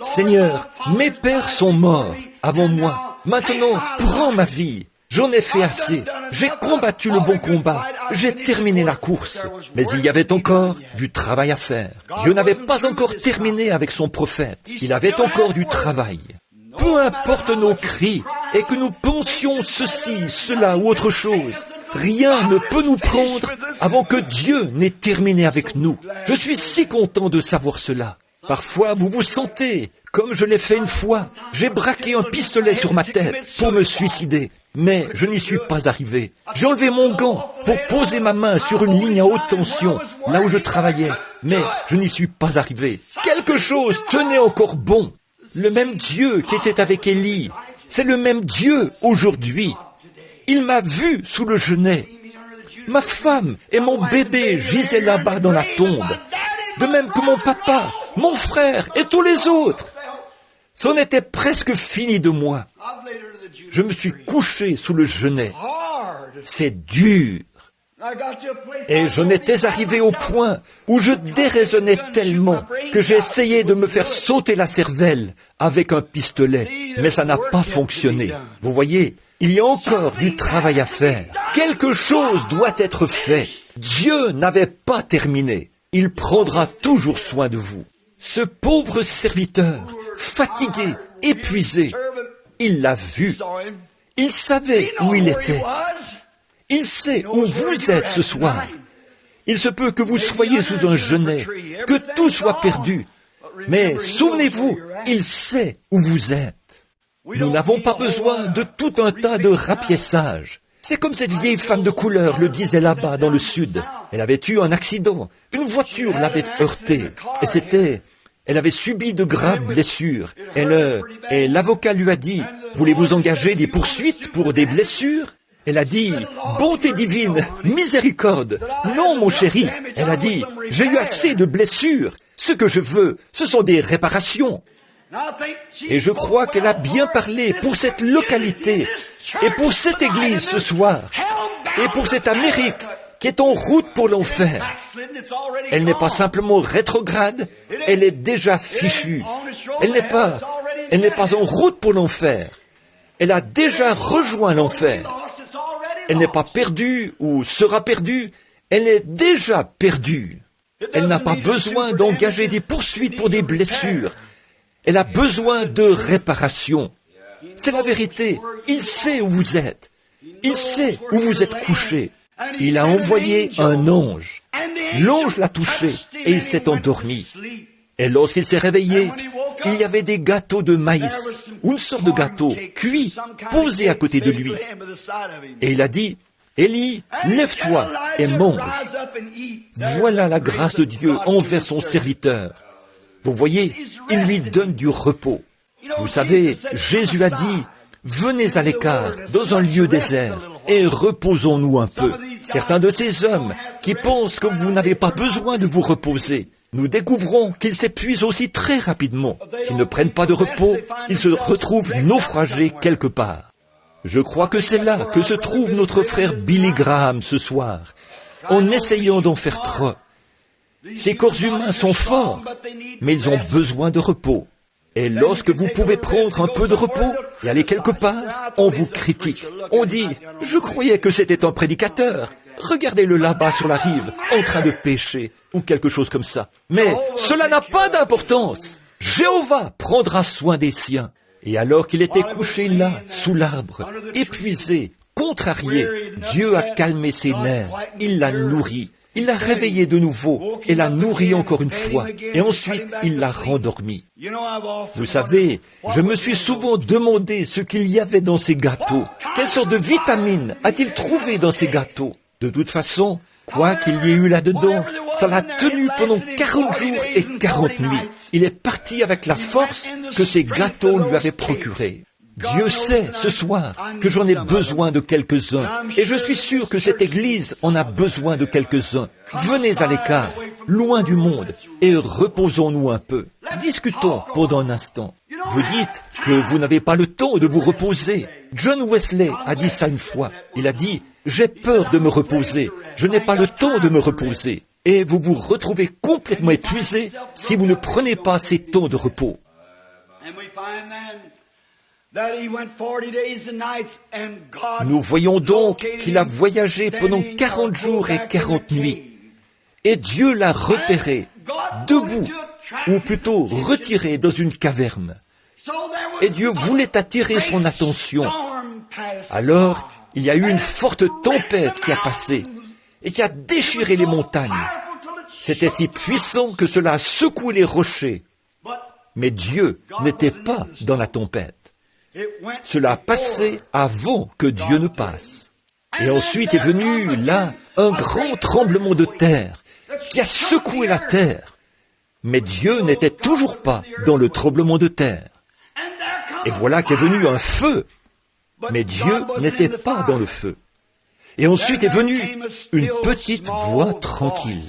Seigneur, mes pères sont morts avant moi. Maintenant, prends ma vie. J'en ai fait assez. J'ai combattu le bon combat. J'ai terminé la course. Mais il y avait encore du travail à faire. Dieu n'avait pas encore terminé avec son prophète. Il avait encore du travail. Peu importe nos cris, et que nous pensions ceci, cela ou autre chose, rien ne peut nous prendre avant que Dieu n'ait terminé avec nous. Je suis si content de savoir cela. Parfois, vous vous sentez, comme je l'ai fait une fois, j'ai braqué un pistolet sur ma tête pour me suicider, mais je n'y suis pas arrivé. J'ai enlevé mon gant pour poser ma main sur une ligne à haute tension, là où je travaillais, mais je n'y suis pas arrivé. Quelque chose tenait encore bon. Le même Dieu qui était avec Élie, c'est le même Dieu aujourd'hui. Il m'a vu sous le genêt. Ma femme et mon bébé gisaient là-bas dans la tombe, de même que mon papa, mon frère et tous les autres. C'en était presque fini de moi. Je me suis couché sous le genêt. C'est dur. Et j'en étais arrivé au point où je déraisonnais tellement que j'ai essayé de me faire sauter la cervelle avec un pistolet, mais ça n'a pas fonctionné. Vous voyez, il y a encore du travail à faire. Quelque chose doit être fait. Dieu n'avait pas terminé. Il prendra toujours soin de vous. Ce pauvre serviteur, fatigué, épuisé, il l'a vu. Il savait où il était. Il sait où vous êtes ce soir. Il se peut que vous soyez sous un genêt, que tout soit perdu. Mais souvenez-vous, il sait où vous êtes. Nous n'avons pas besoin de tout un tas de rapiessages. C'est comme cette vieille femme de couleur le disait là-bas dans le sud. Elle avait eu un accident. Une voiture l'avait heurtée. Et elle avait subi de graves blessures. Et l'avocat lui a dit, « Voulez-vous engager des poursuites pour des blessures ?» Elle a dit, « Bonté divine, miséricorde. » Non, mon chéri. Elle a dit, « J'ai eu assez de blessures. Ce que je veux, ce sont des réparations. » Et je crois qu'elle a bien parlé pour cette localité et pour cette église ce soir et pour cette Amérique qui est en route pour l'enfer. Elle n'est pas simplement rétrograde, elle est déjà fichue. Elle n'est pas en route pour l'enfer. Elle a déjà rejoint l'enfer. Elle n'est pas perdue ou sera perdue, elle est déjà perdue. Elle n'a pas besoin d'engager des poursuites pour des blessures. Elle a besoin de réparation. C'est la vérité. Il sait où vous êtes. Il sait où vous êtes couché. Il a envoyé un ange. L'ange l'a touché et il s'est endormi. Et lorsqu'il s'est réveillé, il y avait des gâteaux de maïs, ou une sorte de gâteau cuit, posé à côté de lui. Et il a dit, « Élie, lève-toi et mange. » Voilà la grâce de Dieu envers son serviteur. Vous voyez, il lui donne du repos. Vous savez, Jésus a dit, « Venez à l'écart, dans un lieu désert, et reposons-nous un peu. » Certains de ces hommes qui pensent que vous n'avez pas besoin de vous reposer, nous découvrons qu'ils s'épuisent aussi très rapidement. S'ils ne prennent pas de repos, ils se retrouvent naufragés quelque part. Je crois que c'est là que se trouve notre frère Billy Graham ce soir, en essayant d'en faire trop. Ces corps humains sont forts, mais ils ont besoin de repos. Et lorsque vous pouvez prendre un peu de repos et aller quelque part, on vous critique. On dit, « Je croyais que c'était un prédicateur. Regardez-le là-bas sur la rive, en train de pécher. » ou quelque chose comme ça. Mais cela n'a pas d'importance. Jéhovah prendra soin des siens. Et alors qu'il était couché là, sous l'arbre, épuisé, contrarié, Dieu a calmé ses nerfs. Il l'a nourri. Il l'a réveillé de nouveau et l'a nourri encore une fois. Et ensuite, il l'a rendormi. Vous savez, je me suis souvent demandé ce qu'il y avait dans ces gâteaux. Quelle sorte de vitamines a-t-il trouvé dans ces gâteaux? De toute façon, quoi qu'il y ait eu là-dedans, ça l'a tenu pendant 40 jours et 40 nuits. Il est parti avec la force que ces gâteaux lui avaient procurée. Dieu sait ce soir que j'en ai besoin de quelques-uns. Et je suis sûr que cette Église en a besoin de quelques-uns. Venez à l'écart, loin du monde, et reposons-nous un peu. Discutons pendant un instant. Vous dites que vous n'avez pas le temps de vous reposer. John Wesley a dit ça une fois. Il a dit, « J'ai peur de me reposer. Je n'ai pas le temps de me reposer. » Et vous vous retrouvez complètement épuisé si vous ne prenez pas ces temps de repos. Nous voyons donc qu'il a voyagé pendant 40 jours et 40 nuits. Et Dieu l'a repéré, debout, ou plutôt retiré dans une caverne. Et Dieu voulait attirer son attention. Alors, il y a eu une forte tempête qui a passé et qui a déchiré les montagnes. C'était si puissant que cela a secoué les rochers. Mais Dieu n'était pas dans la tempête. Cela a passé avant que Dieu ne passe. Et ensuite est venu, là, un grand tremblement de terre qui a secoué la terre. Mais Dieu n'était toujours pas dans le tremblement de terre. Et voilà qu'est venu un feu. Mais Dieu n'était pas dans le feu. Et ensuite est venue une petite voix tranquille.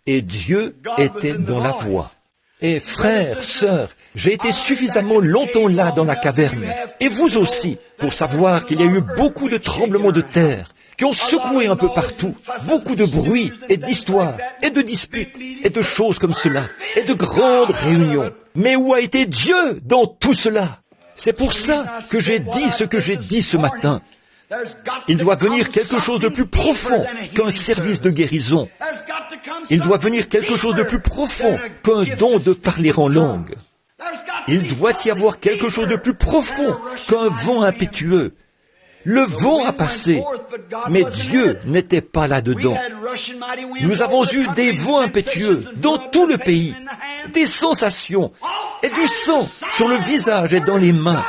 Et Dieu était dans la voix. Et frères, sœurs, j'ai été suffisamment longtemps là dans la caverne, et vous aussi, pour savoir qu'il y a eu beaucoup de tremblements de terre, qui ont secoué un peu partout, beaucoup de bruit et d'histoires, et de disputes, et de choses comme cela, et de grandes réunions. Mais où a été Dieu dans tout cela? C'est pour ça que j'ai dit ce que j'ai dit ce matin. Il doit venir quelque chose de plus profond qu'un service de guérison. Il doit venir quelque chose de plus profond qu'un don de parler en langue. Il doit y avoir quelque chose de plus profond qu'un vent impétueux. Le vent a passé, mais Dieu n'était pas là-dedans. Nous avons eu des vents impétueux dans tout le pays, des sensations et du sang sur le visage et dans les mains,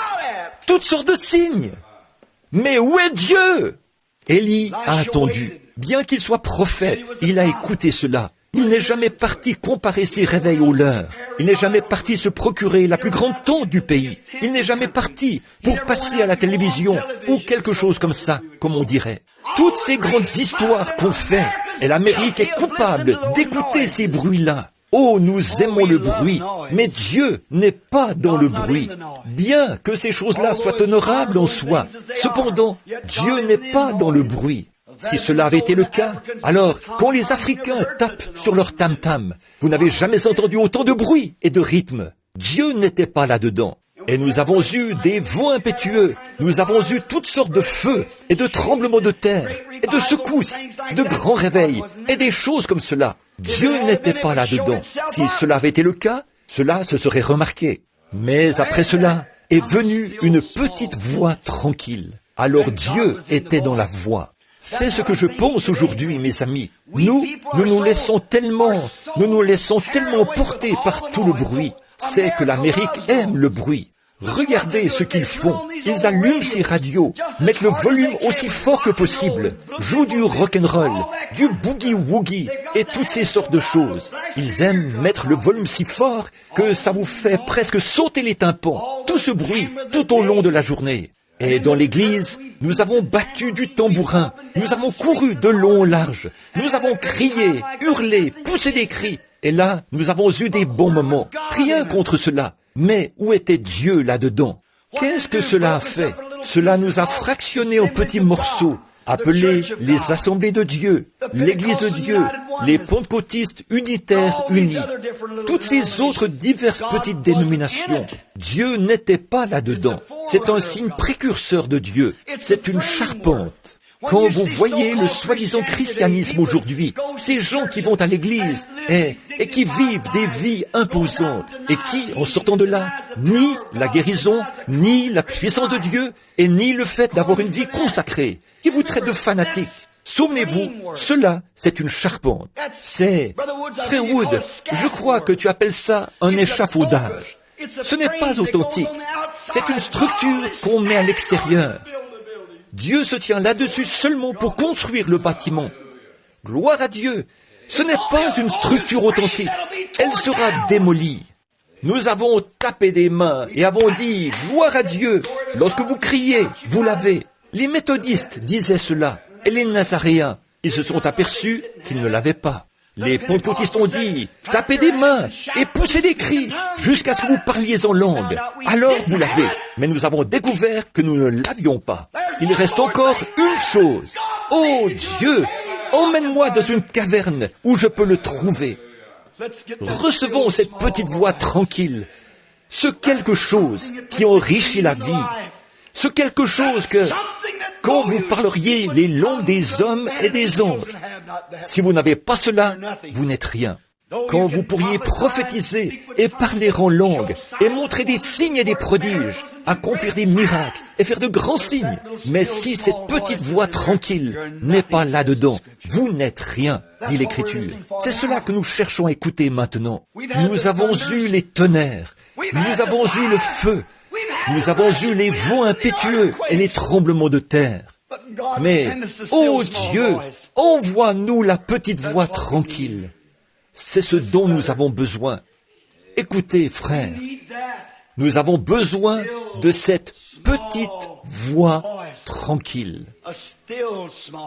toutes sortes de signes. Mais où est Dieu? Élie a attendu. Bien qu'il soit prophète, il a écouté cela. Il n'est jamais parti comparer ses réveils aux leurs. Il n'est jamais parti se procurer la plus grande tente du pays. Il n'est jamais parti pour passer à la télévision ou quelque chose comme ça, comme on dirait. Toutes ces grandes histoires qu'on fait, et l'Amérique est coupable d'écouter ces bruits-là. Oh, nous aimons le bruit, mais Dieu n'est pas dans le bruit. Bien que ces choses-là soient honorables en soi, cependant, Dieu n'est pas dans le bruit. Si cela avait été le cas, alors, quand les Africains tapent sur leur tam-tam, vous n'avez jamais entendu autant de bruit et de rythme. Dieu n'était pas là-dedans. Et nous avons eu des vents impétueux, nous avons eu toutes sortes de feux et de tremblements de terre et de secousses, de grands réveils et des choses comme cela. Dieu n'était pas là-dedans. Si cela avait été le cas, cela se serait remarqué. Mais après cela est venue une petite voix tranquille. Alors Dieu était dans la voix. C'est ce que je pense aujourd'hui, mes amis. Nous nous laissons tellement porter par tout le bruit. C'est que l'Amérique aime le bruit. Regardez ce qu'ils font. Ils allument ces radios, mettent le volume aussi fort que possible, jouent du rock'n'roll, du boogie-woogie et toutes ces sortes de choses. Ils aiment mettre le volume si fort que ça vous fait presque sauter les tympans. Tout ce bruit, tout au long de la journée. Et dans l'église, nous avons battu du tambourin, nous avons couru de long en large, nous avons crié, hurlé, poussé des cris. Et là, nous avons eu des bons moments. Rien contre cela. Mais où était Dieu là-dedans? Qu'est-ce que cela a fait? Cela nous a fractionnés en petits morceaux, appelés les assemblées de Dieu, l'église de Dieu, les pentecôtistes unitaires unis, toutes ces autres diverses petites dénominations. Dieu n'était pas là-dedans. C'est un signe précurseur de Dieu. C'est une charpente. Quand vous voyez le soi-disant christianisme aujourd'hui, ces gens qui vont à l'église et qui vivent des vies imposantes et qui, en sortant de là, ni la guérison, ni la puissance de Dieu et ni le fait d'avoir une vie consacrée, qui vous traitent de fanatiques. Souvenez-vous, cela, c'est une charpente. C'est, Frère Wood, je crois que tu appelles ça un échafaudage. Ce n'est pas authentique. C'est une structure qu'on met à l'extérieur. Dieu se tient là-dessus seulement pour construire le bâtiment. Gloire à Dieu. Ce n'est pas une structure authentique. Elle sera démolie. Nous avons tapé des mains et avons dit « Gloire à Dieu ». Lorsque vous criez, vous l'avez. Les méthodistes disaient cela. Et les nazaréens, ils se sont aperçus qu'ils ne l'avaient pas. Les pentecôtistes ont dit « Tapez des mains et poussez des cris jusqu'à ce que vous parliez en langue. Alors vous l'avez. » Mais nous avons découvert que nous ne l'avions pas. Il reste encore une chose. Oh Dieu, emmène-moi dans une caverne où je peux le trouver. Recevons cette petite voix tranquille. Ce quelque chose qui enrichit la vie. Ce quelque chose que, quand vous parleriez les langues des hommes et des anges, si vous n'avez pas cela, vous n'êtes rien. Quand vous pourriez prophétiser et parler en langue et montrer des signes et des prodiges, accomplir des miracles et faire de grands signes, mais si cette petite voix tranquille n'est pas là-dedans, vous n'êtes rien, dit l'Écriture. C'est cela que nous cherchons à écouter maintenant. Nous avons eu les tonnerres, nous avons eu le feu, nous avons eu les vents impétueux et les tremblements de terre. Mais, ô Dieu, envoie-nous la petite voix tranquille. C'est ce dont nous avons besoin. Écoutez, frères, nous avons besoin de cette petite voix tranquille.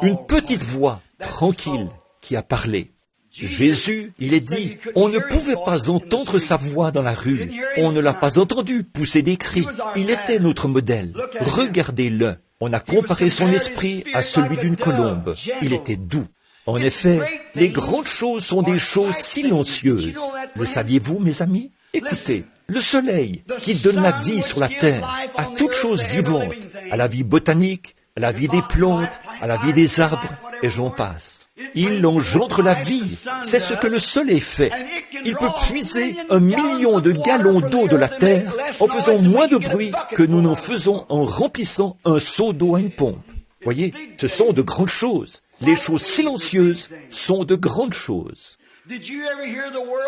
Une petite voix tranquille qui a parlé. Jésus, il est dit, on ne pouvait pas entendre sa voix dans la rue. On ne l'a pas entendu pousser des cris. Il était notre modèle. Regardez-le. On a comparé son esprit à celui d'une colombe. Il était doux. En effet, les grandes choses sont des choses silencieuses. Le saviez-vous, mes amis? Écoutez, le soleil qui donne la vie sur la terre à toute chose vivante, à la vie botanique, à la vie des plantes, à la vie des arbres, et j'en passe. Il engendre la vie. C'est ce que le soleil fait. Il peut puiser 1 million de gallons d'eau de la terre en faisant moins de bruit que nous n'en faisons en remplissant un seau d'eau à une pompe. Voyez, ce sont de grandes choses. Les choses silencieuses sont de grandes choses.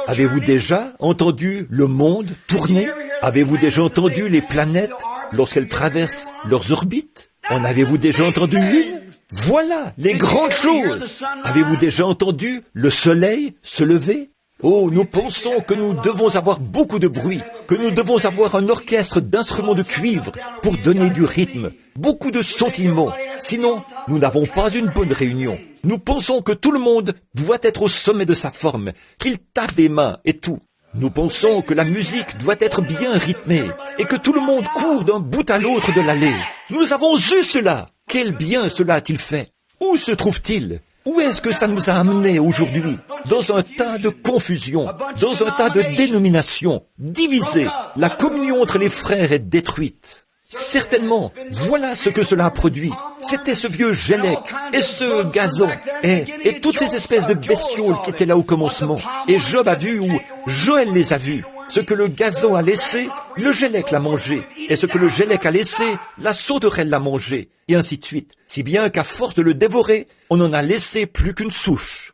Avez-vous déjà entendu le monde tourner? Avez-vous déjà entendu les planètes lorsqu'elles traversent leurs orbites? En avez-vous déjà entendu une? Voilà les grandes choses. Avez-vous déjà entendu le soleil se lever? Oh, nous pensons que nous devons avoir beaucoup de bruit, que nous devons avoir un orchestre d'instruments de cuivre pour donner du rythme, beaucoup de sentiments. Sinon, nous n'avons pas une bonne réunion. Nous pensons que tout le monde doit être au sommet de sa forme, qu'il tape des mains et tout. Nous pensons que la musique doit être bien rythmée et que tout le monde court d'un bout à l'autre de l'allée. Nous avons eu cela. Quel bien cela a-t-il fait? Où se trouve-t-il? Où est-ce que ça nous a amenés aujourd'hui? Dans un tas de confusion, dans un tas de dénominations, divisées. La communion entre les frères est détruite. Certainement, voilà ce que cela a produit. C'était ce vieux Gélec et ce gazon et toutes ces espèces de bestioles qui étaient là au commencement. Et Job a vu, ou Joël les a vus, ce que le gazon a laissé le gélec l'a mangé, et ce que le gélec a laissé, la sauterelle l'a mangé, et ainsi de suite, si bien qu'à force de le dévorer, on n'en a laissé plus qu'une souche.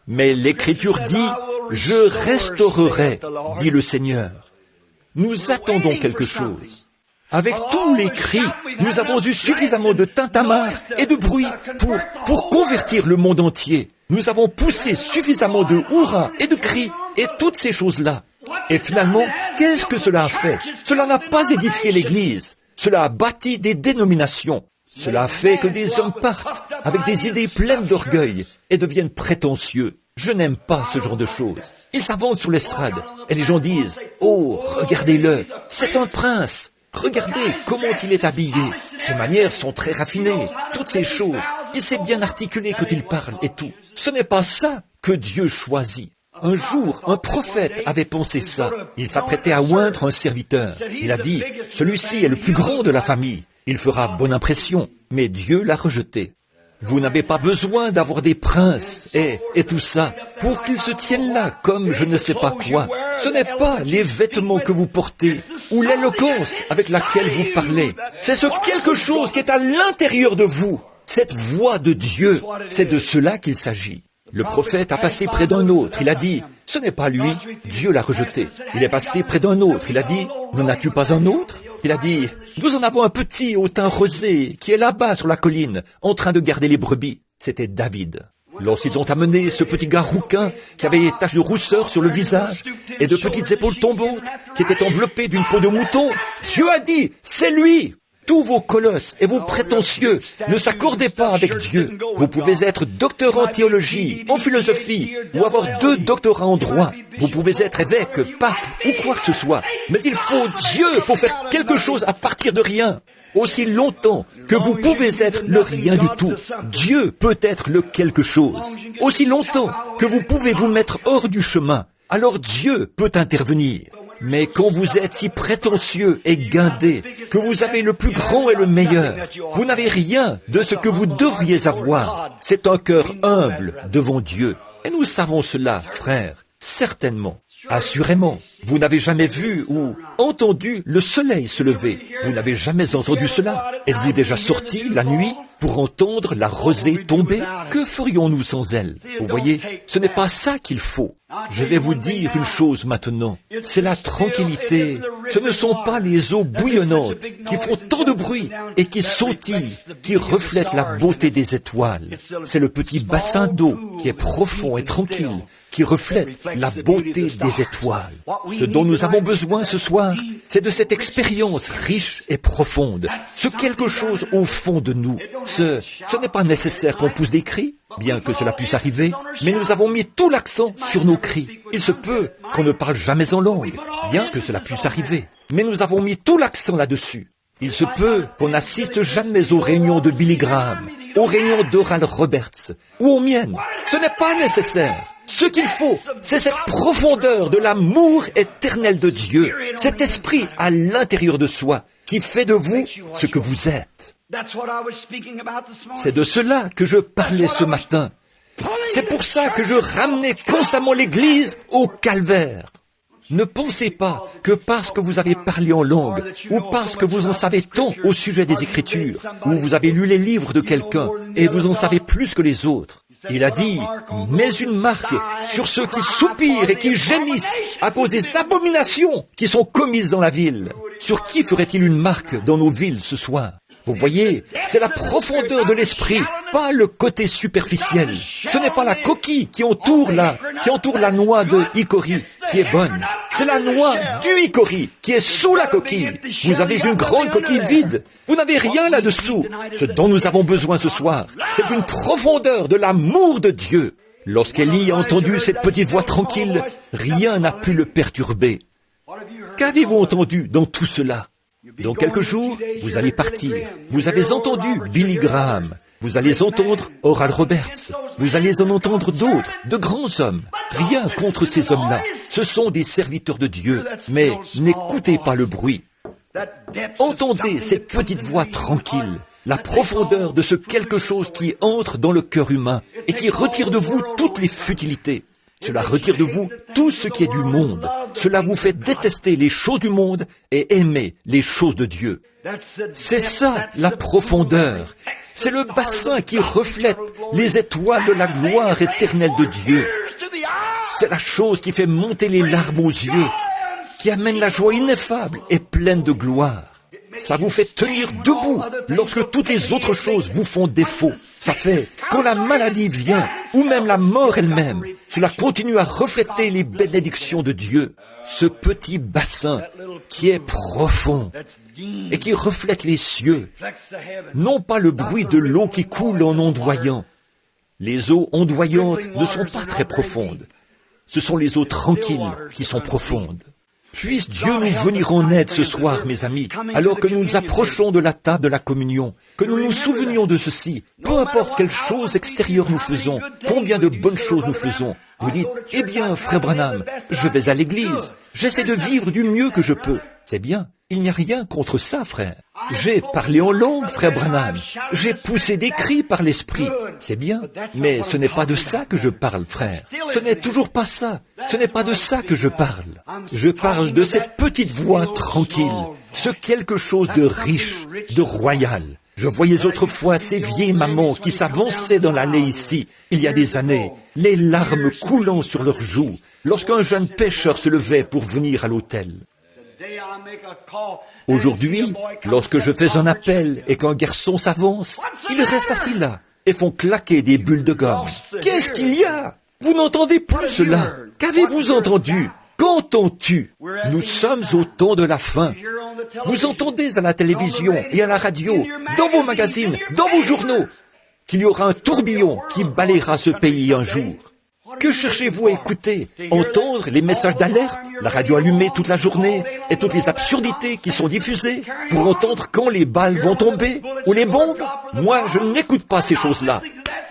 Mais l'Écriture dit, « Je restaurerai, dit le Seigneur. » Nous attendons quelque chose. Avec tous les cris, nous avons eu suffisamment de tintamarre et de bruit pour convertir le monde entier. Nous avons poussé suffisamment de hurrahs et de cris et toutes ces choses-là. Et finalement, qu'est-ce que cela a fait? Cela n'a pas édifié l'Église. Cela a bâti des dénominations. Cela a fait que des hommes partent avec des idées pleines d'orgueil et deviennent prétentieux. Je n'aime pas ce genre de choses. Ils s'avancent sur l'estrade et les gens disent « Oh, regardez-le, c'est un prince. Regardez comment il est habillé. Ses manières sont très raffinées. Toutes ces choses. Il s'est bien articulé quand il parle et tout. Ce n'est pas ça que Dieu choisit. » Un jour, un prophète avait pensé ça. Il s'apprêtait à oindre un serviteur. Il a dit « Celui-ci est le plus grand de la famille. Il fera bonne impression. » Mais Dieu l'a rejeté. Vous n'avez pas besoin d'avoir des princes et tout ça pour qu'ils se tiennent là comme je ne sais pas quoi. Ce n'est pas les vêtements que vous portez ou l'éloquence avec laquelle vous parlez. C'est ce quelque chose qui est à l'intérieur de vous. Cette voix de Dieu, c'est de cela qu'il s'agit. Le prophète a passé près d'un autre. Il a dit, ce n'est pas lui. Dieu l'a rejeté. Il est passé près d'un autre. Il a dit, n'en as-tu pas un autre? Il a dit, nous en avons un petit au teint rosé qui est là-bas sur la colline, en train de garder les brebis. C'était David. Lorsqu'ils ont amené ce petit gars rouquin qui avait des taches de rousseur sur le visage et de petites épaules tombantes qui étaient enveloppées d'une peau de mouton, Dieu a dit, c'est lui! Tous vos colosses et vos prétentieux ne s'accordez pas avec Dieu. Vous pouvez être docteur en théologie, en philosophie, ou avoir 2 doctorats en droit. Vous pouvez être évêque, pape, ou quoi que ce soit. Mais il faut Dieu pour faire quelque chose à partir de rien. Aussi longtemps que vous pouvez être le rien du tout, Dieu peut être le quelque chose. Aussi longtemps que vous pouvez vous mettre hors du chemin, alors Dieu peut intervenir. Mais quand vous êtes si prétentieux et guindé, que vous avez le plus grand et le meilleur, vous n'avez rien de ce que vous devriez avoir. C'est un cœur humble devant Dieu. Et nous savons cela, frères, certainement. Assurément, vous n'avez jamais vu ou entendu le soleil se lever. Vous n'avez jamais entendu cela. Êtes-vous déjà sorti la nuit pour entendre la rosée tomber? Que ferions-nous sans elle? Vous voyez, ce n'est pas ça qu'il faut. Je vais vous dire une chose maintenant. C'est la tranquillité. Ce ne sont pas les eaux bouillonnantes qui font tant de bruit et qui sautillent, qui reflètent la beauté des étoiles. C'est le petit bassin d'eau qui est profond et tranquille, qui reflète la beauté des étoiles. Ce dont nous avons besoin ce soir, c'est de cette expérience riche et profonde. Ce quelque chose au fond de nous. Ce n'est pas nécessaire qu'on pousse des cris, bien que cela puisse arriver, mais nous avons mis tout l'accent sur nos cris. Il se peut qu'on ne parle jamais en langue, bien que cela puisse arriver, mais nous avons mis tout l'accent là-dessus. Il se peut qu'on n'assiste jamais aux réunions de Billy Graham, aux réunions d'Oral Roberts, ou aux miennes. Ce n'est pas nécessaire. Ce qu'il faut, c'est cette profondeur de l'amour éternel de Dieu, cet esprit à l'intérieur de soi, qui fait de vous ce que vous êtes. C'est de cela que je parlais ce matin. C'est pour ça que je ramenais constamment l'Église au calvaire. Ne pensez pas que parce que vous avez parlé en langue, ou parce que vous en savez tant au sujet des Écritures, ou vous avez lu les livres de quelqu'un, et vous en savez plus que les autres. Il a dit, mets une marque sur ceux qui soupirent et qui gémissent à cause des abominations qui sont commises dans la ville. Sur qui ferait-il une marque dans nos villes ce soir? Vous voyez, c'est la profondeur de l'esprit, pas le côté superficiel. Ce n'est pas la coquille qui entoure la noix de hickory qui est bonne. C'est la noix du hickory qui est sous la coquille. Vous avez une grande coquille vide. Vous n'avez rien là-dessous. Ce dont nous avons besoin ce soir, c'est une profondeur de l'amour de Dieu. Lorsqu'Élie a entendu cette petite voix tranquille, rien n'a pu le perturber. Qu'avez-vous entendu dans tout cela? Dans quelques jours, vous allez partir. Vous avez entendu Billy Graham. Vous allez entendre Oral Roberts. Vous allez en entendre d'autres, de grands hommes. Rien contre ces hommes-là. Ce sont des serviteurs de Dieu. Mais n'écoutez pas le bruit. Entendez cette petite voix tranquille. La profondeur de ce quelque chose qui entre dans le cœur humain et qui retire de vous toutes les futilités. Cela retire de vous tout ce qui est du monde. cela vous fait détester les choses du monde et aimer les choses de Dieu. C'est ça, la profondeur. C'est le bassin qui reflète les étoiles de la gloire éternelle de Dieu. C'est la chose qui fait monter les larmes aux yeux, qui amène la joie ineffable et pleine de gloire. Ça vous fait tenir debout lorsque toutes les autres choses vous font défaut. Ça fait, quand la maladie vient, ou même la mort elle-même, cela continue à refléter les bénédictions de Dieu. Ce petit bassin qui est profond et qui reflète les cieux, non pas le bruit de l'eau qui coule en ondoyant. Les eaux ondoyantes ne sont pas très profondes. Ce sont les eaux tranquilles qui sont profondes. Puisse Dieu nous venir en aide ce soir, mes amis, alors que nous nous approchons de la table de la communion, que nous nous souvenions de ceci, peu importe quelle chose extérieure nous faisons, combien de bonnes choses nous faisons. Vous dites, eh bien, frère Branham, je vais à l'église, j'essaie de vivre du mieux que je peux. C'est bien, il n'y a rien contre ça, frère. J'ai parlé en langue, frère Branham. J'ai poussé des cris par l'esprit. C'est bien, mais ce n'est pas de ça que je parle, frère. Ce n'est toujours pas ça. Ce n'est pas de ça que je parle. Je parle de cette petite voix tranquille, ce quelque chose de riche, de royal. Je voyais autrefois ces vieilles mamans qui s'avançaient dans l'allée ici, il y a des années, les larmes coulant sur leurs joues, lorsqu'un jeune pêcheur se levait pour venir à l'autel. Aujourd'hui, lorsque je fais un appel et qu'un garçon s'avance, ils restent assis là et font claquer des bulles de gomme. Qu'est-ce qu'il y a? Vous n'entendez plus cela. Qu'avez-vous entendu? Qu'entends-tu? Nous sommes au temps de la fin. Vous entendez à la télévision et à la radio, dans vos magazines, dans vos journaux, qu'il y aura un tourbillon qui balayera ce pays un jour. Que cherchez-vous à écouter? Entendre les messages d'alerte, la radio allumée toute la journée et toutes les absurdités qui sont diffusées pour entendre quand les balles vont tomber ou les bombes? Moi, je n'écoute pas ces choses-là.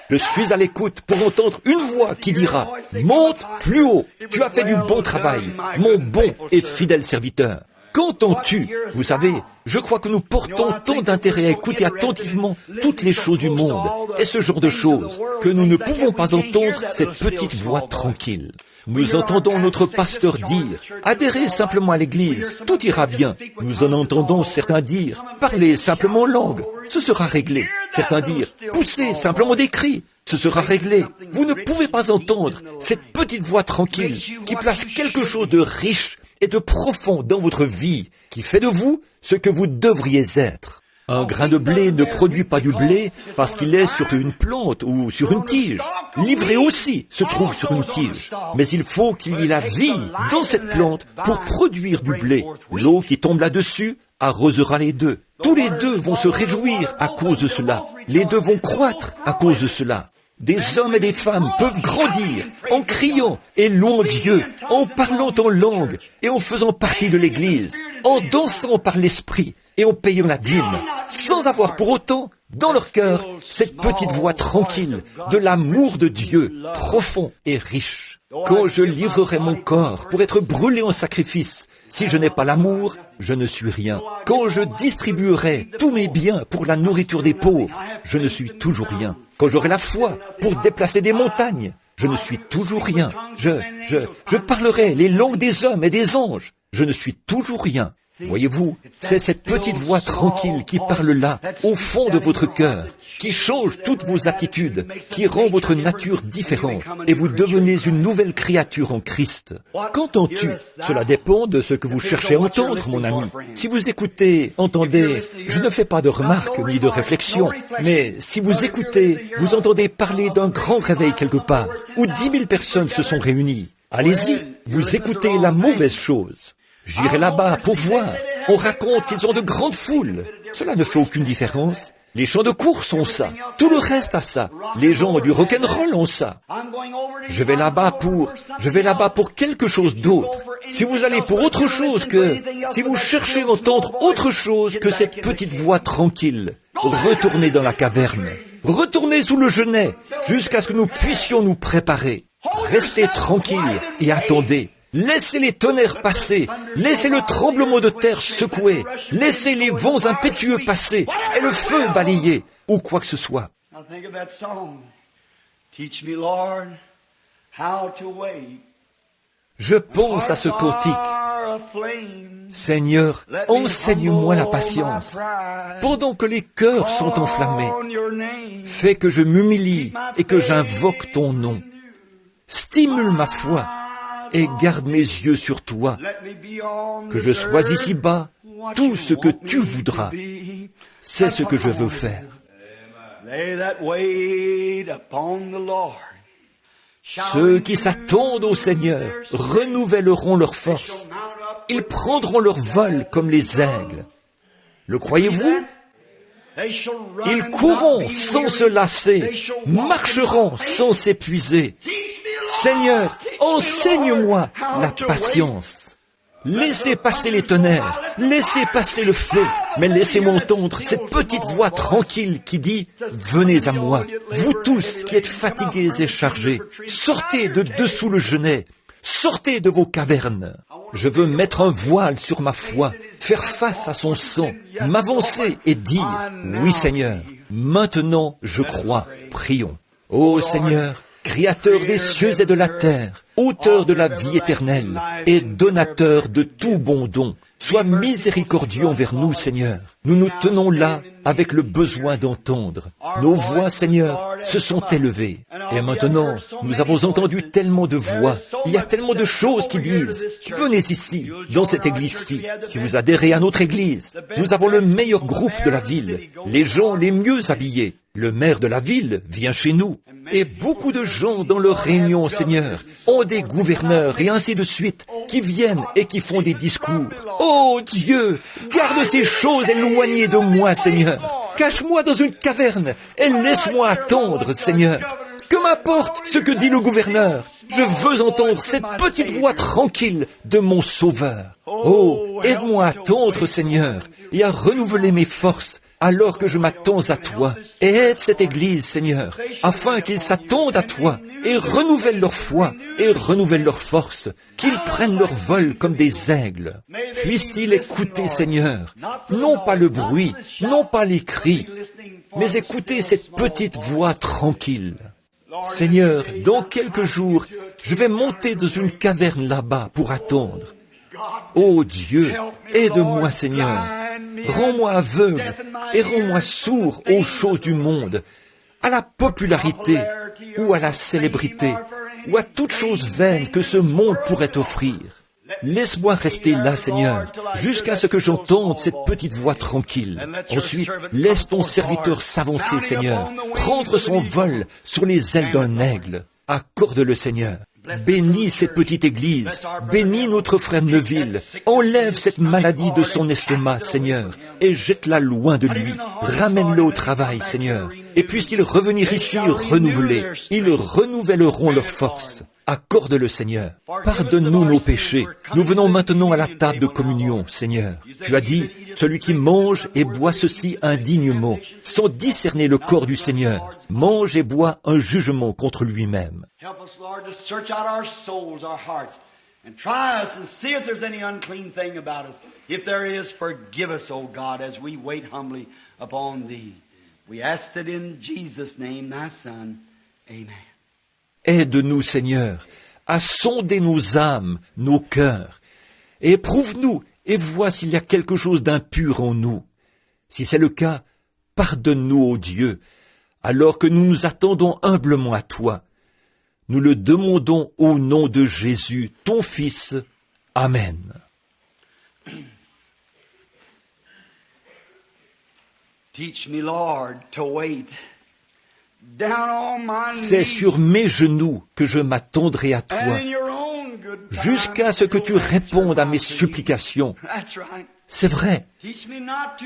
Je suis à l'écoute pour entendre une voix qui dira « Monte plus haut, tu as fait du bon travail, mon bon et fidèle serviteur ». Qu'entends-tu? Vous savez, je crois que nous portons tant d'intérêt à écouter attentivement toutes les choses du monde et ce genre de choses que nous ne pouvons pas entendre cette petite voix tranquille. Nous entendons notre pasteur dire « Adhérez simplement à l'église, tout ira bien ». Nous en entendons certains dire « Parlez simplement en langue, ce sera réglé ». Certains dire « Poussez simplement des cris, ce sera réglé ». Vous ne pouvez pas entendre cette petite voix tranquille qui place quelque chose de riche et de profond dans votre vie, qui fait de vous ce que vous devriez être. Un grain de blé ne produit pas du blé parce qu'il est sur une plante ou sur une tige. L'ivraie aussi se trouve sur une tige. Mais il faut qu'il y ait la vie dans cette plante pour produire du blé. L'eau qui tombe là-dessus arrosera les deux. Tous les deux vont se réjouir à cause de cela. Les deux vont croître à cause de cela. Des hommes et des femmes peuvent grandir en criant et louant Dieu, en parlant en langue et en faisant partie de l'Église, en dansant par l'Esprit et en payant la dîme, sans avoir pour autant, dans leur cœur, cette petite voix tranquille de l'amour de Dieu, profond et riche. Quand je livrerai mon corps pour être brûlé en sacrifice, si je n'ai pas l'amour, je ne suis rien. Quand je distribuerai tous mes biens pour la nourriture des pauvres, je ne suis toujours rien. Quand j'aurai la foi pour déplacer des montagnes, je ne suis toujours rien. Je parlerai les langues des hommes et des anges, je ne suis toujours rien. Voyez-vous, c'est cette petite voix tranquille qui parle là, au fond de votre cœur, qui change toutes vos attitudes, qui rend votre nature différente, et vous devenez une nouvelle créature en Christ. Qu'entends-tu? Cela dépend de ce que vous cherchez à entendre, mon ami. Si vous écoutez, entendez, je ne fais pas de remarques ni de réflexions, mais si vous écoutez, vous entendez parler d'un grand réveil quelque part, où 10 000 personnes se sont réunies. Allez-y, vous écoutez la mauvaise chose. J'irai là-bas pour voir. On raconte qu'ils ont de grandes foules. Cela ne fait aucune différence. Les champs de course ont ça. Tout le reste a ça. Les gens du rock'n'roll ont ça. Je vais là-bas pour quelque chose d'autre. Si vous allez pour autre chose si vous cherchez à entendre autre chose que cette petite voix tranquille, retournez dans la caverne. Retournez sous le genêt jusqu'à ce que nous puissions nous préparer. Restez tranquille et attendez. Laissez les tonnerres passer, laissez le tremblement de terre secouer, laissez les vents impétueux passer et le feu balayer, ou quoi que ce soit. Je pense à ce cantique. Seigneur, enseigne-moi la patience, pendant que les cœurs sont enflammés. Fais que je m'humilie et que j'invoque ton nom. Stimule ma foi et garde mes yeux sur toi. Que je sois ici-bas, tout ce que tu voudras. C'est ce que je veux faire. Ceux qui s'attendent au Seigneur renouvelleront leur force. Ils prendront leur vol comme les aigles. Le croyez-vous? Ils courront sans se lasser, marcheront sans s'épuiser. Seigneur, enseigne-moi la patience. Laissez passer les tonnerres, laissez passer le feu, mais laissez-moi entendre cette petite voix tranquille qui dit « Venez à moi, vous tous qui êtes fatigués et chargés, sortez de dessous le genêt, sortez de vos cavernes. Je veux mettre un voile sur ma foi, faire face à son sang, m'avancer et dire « Oui Seigneur, maintenant je crois, prions. » Ô Seigneur, Créateur des cieux et de la terre, auteur de la vie éternelle et donateur de tout bon don, sois miséricordieux envers nous, Seigneur. Nous nous tenons là avec le besoin d'entendre. Nos voix, Seigneur, se sont élevées. Et maintenant, nous avons entendu tellement de voix. Il y a tellement de choses qui disent « Venez ici, dans cette église-ci. Si vous adhérez à notre église, nous avons le meilleur groupe de la ville, les gens les mieux habillés. Le maire de la ville vient chez nous. Et beaucoup de gens dans leurs réunions, Seigneur, ont des gouverneurs et ainsi de suite, qui viennent et qui font des discours. Oh Dieu, garde ces choses éloignées de moi, Seigneur. Cache-moi dans une caverne et laisse-moi attendre, Seigneur. Que m'importe ce que dit le gouverneur. Je veux entendre cette petite voix tranquille de mon Sauveur. Oh, aide-moi à attendre, Seigneur, et à renouveler mes forces, alors que je m'attends à toi. Et aide cette Église, Seigneur, afin qu'ils s'attendent à toi et renouvellent leur foi et renouvellent leur force, qu'ils prennent leur vol comme des aigles. Puissent-ils écouter, Seigneur, non pas le bruit, non pas les cris, mais écouter cette petite voix tranquille. Seigneur, dans quelques jours, je vais monter dans une caverne là-bas pour attendre. Ô Dieu, aide-moi, Seigneur. Rends-moi aveugle et rends-moi sourd aux choses du monde, à la popularité ou à la célébrité, ou à toute chose vaine que ce monde pourrait offrir. Laisse-moi rester là, Seigneur, jusqu'à ce que j'entende cette petite voix tranquille. Ensuite, laisse ton serviteur s'avancer, Seigneur, prendre son vol sur les ailes d'un aigle. Accorde-le, Seigneur. Bénis cette petite église, bénis notre frère Neville, enlève cette maladie de son estomac, Seigneur, et jette-la loin de lui. Ramène-le au travail, Seigneur, et puisse-t-il revenir ici renouvelé. Ils renouvelleront leur force. Accorde-le, Seigneur. Pardonne-nous nos péchés. Nous venons maintenant à la table de communion, Seigneur. Tu as dit, celui qui mange et boit ceci indignement, sans discerner le corps du Seigneur, mange et boit un jugement contre lui-même. Help us, Lord, to search out our souls, our hearts, and try us and see if there's any unclean thing about us. If there is, forgive us, O God, as we wait humbly upon Thee. We ask it in Jesus' name, Thy Son. Amen. Aide-nous, Seigneur, à sonder nos âmes, nos cœurs, et éprouve-nous et vois s'il y a quelque chose d'impur en nous. Si c'est le cas, pardonne-nous, ô Dieu, alors que nous nous attendons humblement à toi. Nous le demandons au nom de Jésus, ton Fils. Amen. Teach me, Lord, to wait. C'est sur mes genoux que je m'attendrai à toi, jusqu'à ce que tu répondes à mes supplications. C'est vrai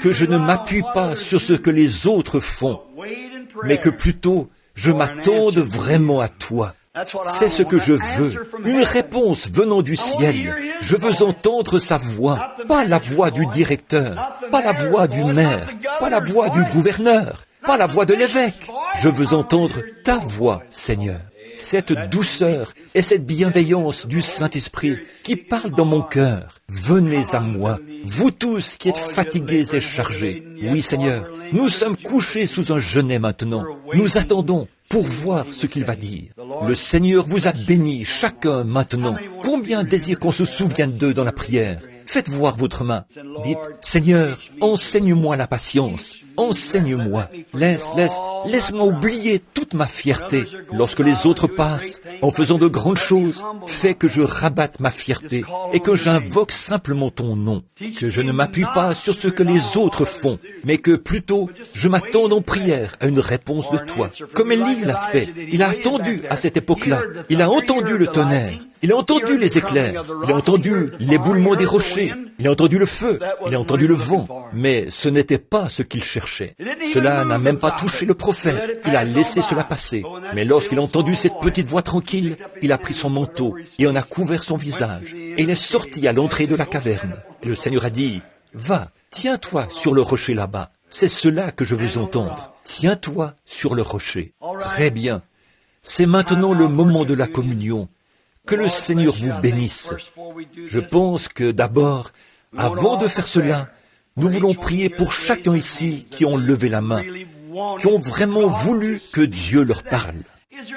que je ne m'appuie pas sur ce que les autres font, mais que plutôt je m'attende vraiment à toi. C'est ce que je veux, une réponse venant du ciel. Je veux entendre sa voix, pas la voix du directeur, pas la voix du maire, pas la voix du gouverneur, pas la voix de l'évêque. Je veux entendre ta voix, Seigneur. cette douceur et cette bienveillance du Saint-Esprit qui parle dans mon cœur. Venez à moi, vous tous qui êtes fatigués et chargés. Oui, Seigneur, nous sommes couchés sous un genêt maintenant. Nous attendons pour voir ce qu'il va dire. Le Seigneur vous a bénis, chacun maintenant. Combien désire qu'on se souvienne d'eux dans la prière? Faites voir votre main. Dites, Seigneur, enseigne-moi la patience. Enseigne-moi. Laisse-moi oublier toute ma fierté. Lorsque les autres passent, en faisant de grandes choses, fais que je rabatte ma fierté et que j'invoque simplement ton nom. Que je ne m'appuie pas sur ce que les autres font, mais que plutôt je m'attende en prière à une réponse de toi. Comme Élie l'a fait, il a attendu à cette époque-là. Il a entendu le tonnerre. Il a entendu les éclairs. Il a entendu l'éboulement des rochers. Il a entendu le feu. Il a entendu le vent. Mais ce n'était pas ce qu'il cherchait. Cela n'a même pas touché le prophète. Il a laissé cela passer. Mais lorsqu'il a entendu cette petite voix tranquille, il a pris son manteau et en a couvert son visage. Et il est sorti à l'entrée de la caverne. Et le Seigneur a dit, va, tiens-toi sur le rocher là-bas. C'est cela que je veux entendre. Tiens-toi sur le rocher. Très bien. C'est maintenant le moment de la communion. Que le Seigneur vous bénisse. Je pense que d'abord, avant de faire cela, nous voulons prier pour chacun ici qui ont levé la main, qui ont vraiment voulu que Dieu leur parle.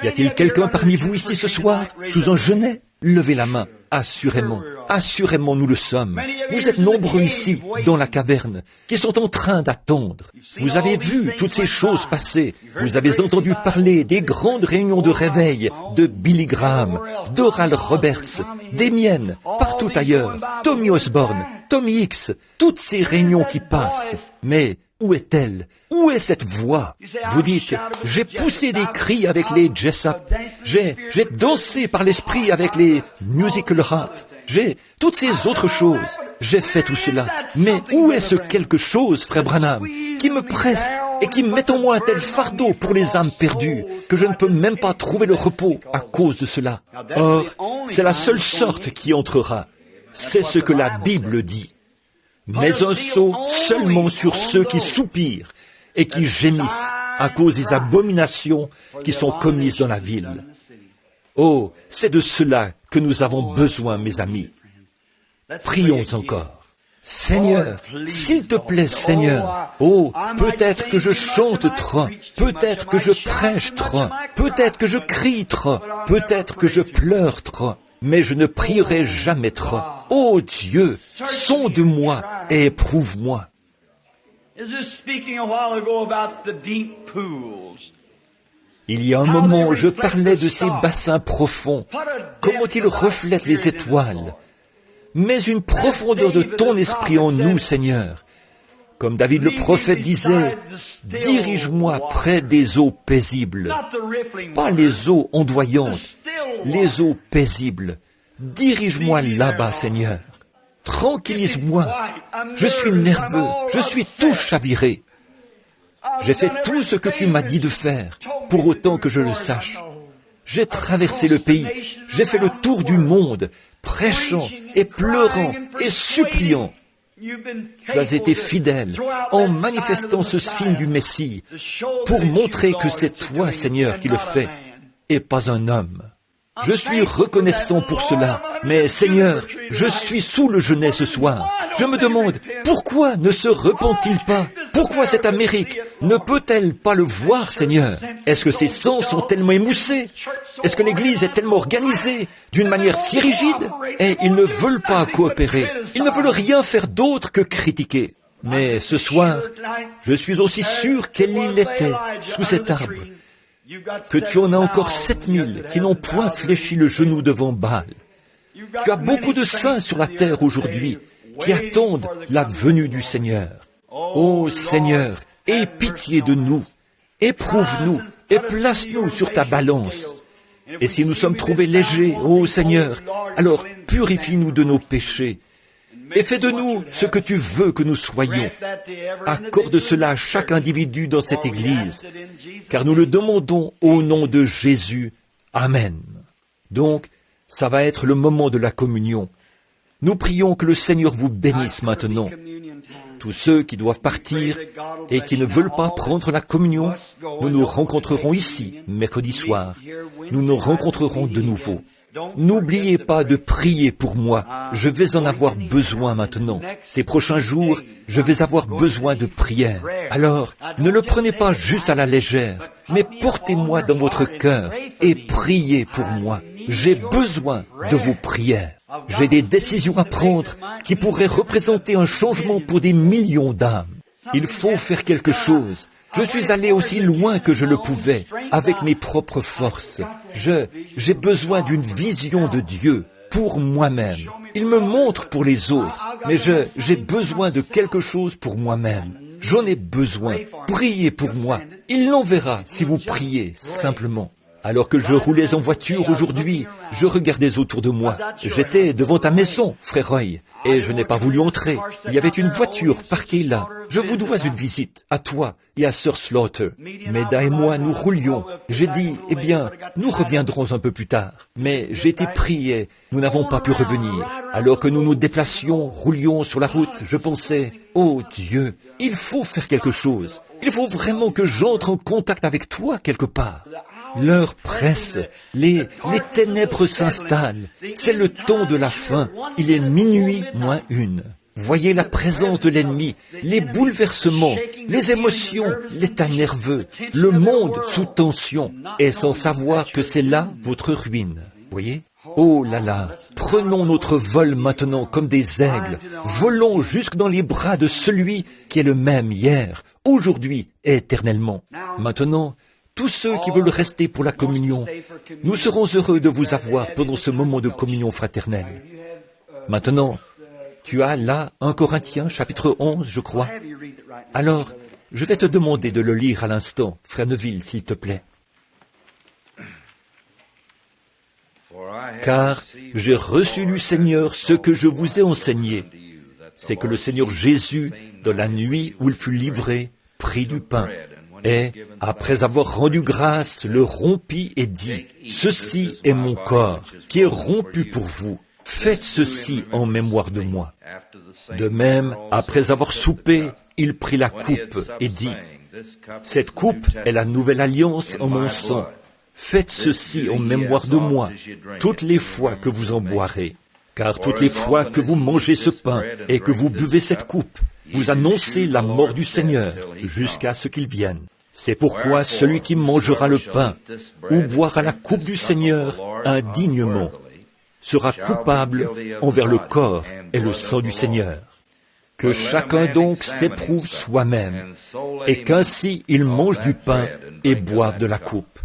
Y a-t-il quelqu'un parmi vous ici ce soir, sous un genêt? Levez la main. Assurément, assurément nous le sommes. Vous êtes nombreux ici, dans la caverne, qui sont en train d'attendre. Vous avez vu toutes ces choses passer. Vous avez entendu parler des grandes réunions de réveil de Billy Graham, d'Oral Roberts, des miennes, partout ailleurs, Tommy Osborne, Tommy Hicks, toutes ces réunions qui passent. Mais où est-elle? Où est cette voix? Vous dites, j'ai poussé des cris avec les Jessup, j'ai dansé par l'esprit avec les Musical Heart, j'ai toutes ces autres choses, j'ai fait tout cela. Mais où est ce quelque chose, frère Branham, qui me presse et qui met en moi un tel fardeau pour les âmes perdues que je ne peux même pas trouver le repos à cause de cela? Or, c'est la seule sorte qui entrera. C'est ce que la Bible dit. Mais un sceau seulement sur ceux qui soupirent et qui gémissent à cause des abominations qui sont commises dans la ville. Oh, c'est de cela que nous avons besoin, mes amis. Prions encore. Seigneur, s'il te plaît, Seigneur, oh, peut-être que je chante trop, peut-être que je prêche trop, peut-être que je crie trop, peut-être que je pleure trop, mais je ne prierai jamais trop. Ô Dieu, sonde-moi et éprouve-moi. Il y a un moment, je parlais de ces bassins profonds, comment ils reflètent les étoiles, mais une profondeur de ton esprit en nous, Seigneur. Comme David le prophète disait, dirige-moi près des eaux paisibles, pas les eaux ondoyantes, les eaux paisibles. Dirige-moi là-bas, Seigneur. Tranquillise-moi. Je suis nerveux, je suis tout chaviré. J'ai fait tout ce que tu m'as dit de faire, pour autant que je le sache. J'ai traversé le pays, j'ai fait le tour du monde, prêchant et pleurant et suppliant. Tu as été fidèle en manifestant ce signe du Messie pour montrer que c'est toi, Seigneur, qui le fais, et pas un homme. Je suis reconnaissant pour cela, mais Seigneur, je suis sous le genêt ce soir. Je me demande, pourquoi ne se repent-il pas? Pourquoi cette Amérique ne peut-elle pas le voir, Seigneur? Est-ce que ses sens sont tellement émoussés? Est-ce que l'Église est tellement organisée d'une manière si rigide? Et ils ne veulent pas coopérer. Ils ne veulent rien faire d'autre que critiquer. Mais ce soir, je suis aussi sûr qu'Élie l'était sous cet arbre, que tu en as encore 7000 qui n'ont point fléchi le genou devant Baal. Tu as beaucoup de saints sur la terre aujourd'hui qui attendent la venue du Seigneur. Ô Seigneur, aie pitié de nous, éprouve-nous et place-nous sur ta balance. Et si nous sommes trouvés légers, ô Seigneur, alors purifie-nous de nos péchés et fais de nous ce que tu veux que nous soyons. Accorde cela à chaque individu dans cette Église, car nous le demandons au nom de Jésus. Amen. Donc, ça va être le moment de la communion. Nous prions que le Seigneur vous bénisse maintenant. Tous ceux qui doivent partir et qui ne veulent pas prendre la communion, nous nous rencontrerons ici, mercredi soir. Nous nous rencontrerons de nouveau. N'oubliez pas de prier pour moi. Je vais en avoir besoin maintenant. Ces prochains jours, je vais avoir besoin de prière. Alors, ne le prenez pas juste à la légère, mais portez-moi dans votre cœur et priez pour moi. J'ai besoin de vos prières. J'ai des décisions à prendre qui pourraient représenter un changement pour des millions d'âmes. Il faut faire quelque chose. Je suis allé aussi loin que je le pouvais, avec mes propres forces. J'ai besoin d'une vision de Dieu pour moi-même. Il me montre pour les autres, mais j'ai besoin de quelque chose pour moi-même. J'en ai besoin. Priez pour moi. Il l'enverra si vous priez simplement. Alors que je roulais en voiture aujourd'hui, je regardais autour de moi. J'étais devant ta maison, frère Roy, et je n'ai pas voulu entrer. Il y avait une voiture parquée là. Je vous dois une visite, à toi et à Sir Slaughter. Meda et moi, nous roulions. J'ai dit, eh bien, nous reviendrons un peu plus tard. Mais j'ai été pris et nous n'avons pas pu revenir. Alors que nous nous déplacions, roulions sur la route, je pensais, oh Dieu, il faut faire quelque chose. Il faut vraiment que j'entre en contact avec toi quelque part. L'heure presse, les ténèbres s'installent, c'est le temps de la fin, il est minuit moins une. Voyez la présence de l'ennemi, les bouleversements, les émotions, l'état nerveux, le monde sous tension, et sans savoir que c'est là votre ruine. Voyez ? Oh là là, prenons notre vol maintenant comme des aigles, volons jusque dans les bras de celui qui est le même hier, aujourd'hui et éternellement. Maintenant, tous ceux qui veulent rester pour la communion, nous serons heureux de vous avoir pendant ce moment de communion fraternelle. Maintenant, tu as là 1 Corinthiens chapitre 11, je crois. Alors, je vais te demander de le lire à l'instant, frère Neville, s'il te plaît. Car j'ai reçu du Seigneur ce que je vous ai enseigné, c'est que le Seigneur Jésus, dans la nuit où il fut livré, prit du pain, et, après avoir rendu grâce, le rompit et dit, « Ceci est mon corps, qui est rompu pour vous. Faites ceci en mémoire de moi. » De même, après avoir soupé, il prit la coupe et dit, « Cette coupe est la nouvelle alliance en mon sang. Faites ceci en mémoire de moi, toutes les fois que vous en boirez. Car toutes les fois que vous mangez ce pain et que vous buvez cette coupe, vous annoncez la mort du Seigneur jusqu'à ce qu'il vienne. C'est pourquoi celui qui mangera le pain ou boira la coupe du Seigneur indignement sera coupable envers le corps et le sang du Seigneur. Que chacun donc s'éprouve soi-même, et qu'ainsi il mange du pain et boive de la coupe.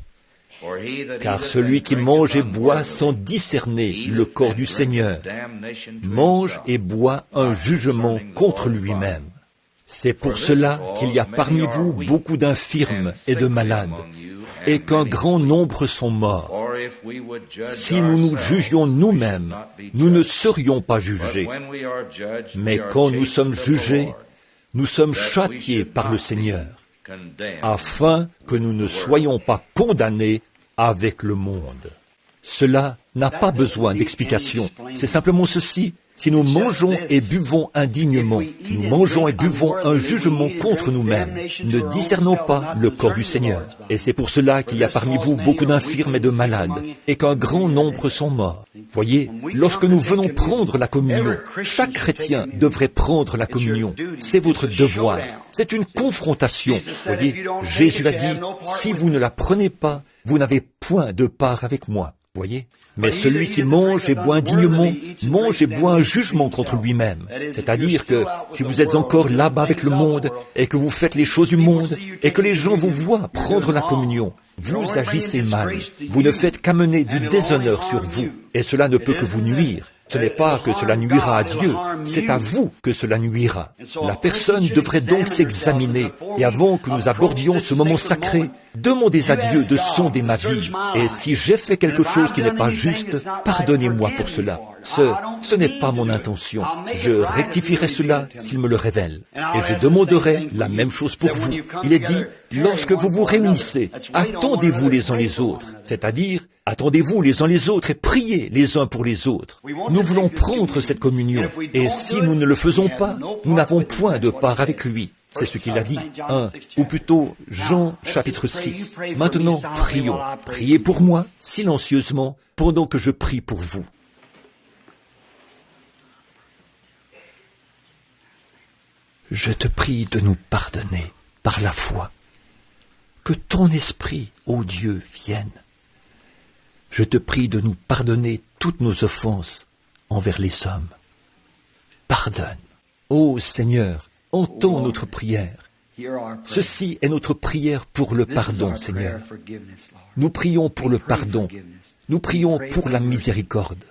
Car celui qui mange et boit sans discerner le corps du Seigneur mange et boit un jugement contre lui-même. C'est pour cela qu'il y a parmi vous beaucoup d'infirmes et de malades, et qu'un grand nombre sont morts. Si nous nous jugions nous-mêmes, nous ne serions pas jugés. Mais quand nous sommes jugés, nous sommes châtiés par le Seigneur, afin que nous ne soyons pas condamnés avec le monde. Cela n'a pas besoin d'explication. C'est simplement ceci. Si nous mangeons et buvons indignement, nous mangeons et buvons un jugement contre nous-mêmes, ne discernons pas le corps du Seigneur. Et c'est pour cela qu'il y a parmi vous beaucoup d'infirmes et de malades, et qu'un grand nombre sont morts. Voyez, lorsque nous venons prendre la communion, chaque chrétien devrait prendre la communion. C'est votre devoir. C'est une confrontation. Voyez, Jésus a dit, si vous ne la prenez pas, vous n'avez point de part avec moi. Voyez? Mais celui qui mange et boit indignement, mange et boit un jugement contre lui-même. C'est-à-dire que si vous êtes encore là-bas avec le monde, et que vous faites les choses du monde, et que les gens vous voient prendre la communion, vous agissez mal. Vous ne faites qu'amener du déshonneur sur vous, et cela ne peut que vous nuire. Ce n'est pas que cela nuira à Dieu, c'est à vous que cela nuira. La personne devrait donc s'examiner, et avant que nous abordions ce moment sacré, Demandez à Dieu de sonder ma vie. Et si j'ai fait quelque chose qui n'est pas juste, pardonnez-moi pour cela. Ce n'est pas mon intention. Je rectifierai cela s'il me le révèle. Et je demanderai la même chose pour vous. Il est dit, lorsque vous vous réunissez, attendez-vous les uns les autres. C'est-à-dire, attendez-vous les uns les autres et priez les uns pour les autres. Nous voulons prendre cette communion. Et si nous ne le faisons pas, nous n'avons point de part avec lui. C'est ce qu'il a dit, ou plutôt Jean chapitre 6. Maintenant, prions. Priez pour moi, silencieusement, pendant que je prie pour vous. Je te prie de nous pardonner par la foi. Que ton esprit, ô Dieu, vienne. Je te prie de nous pardonner toutes nos offenses envers les hommes. Pardonne. Ô Seigneur, entends notre prière. Ceci est notre prière pour le pardon, Seigneur. Nous prions pour le pardon. Nous prions pour la miséricorde.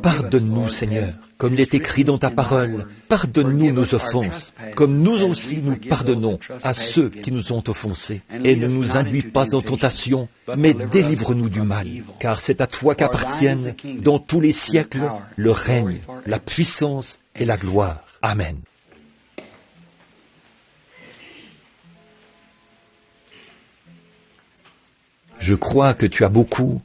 Pardonne-nous, Seigneur, comme il est écrit dans ta parole. Pardonne-nous nos offenses, comme nous aussi nous pardonnons à ceux qui nous ont offensés. Et ne nous induis pas en tentation, mais délivre-nous du mal. Car c'est à toi qu'appartiennent, dans tous les siècles, le règne, la puissance et la gloire. Amen. Je crois que tu as beaucoup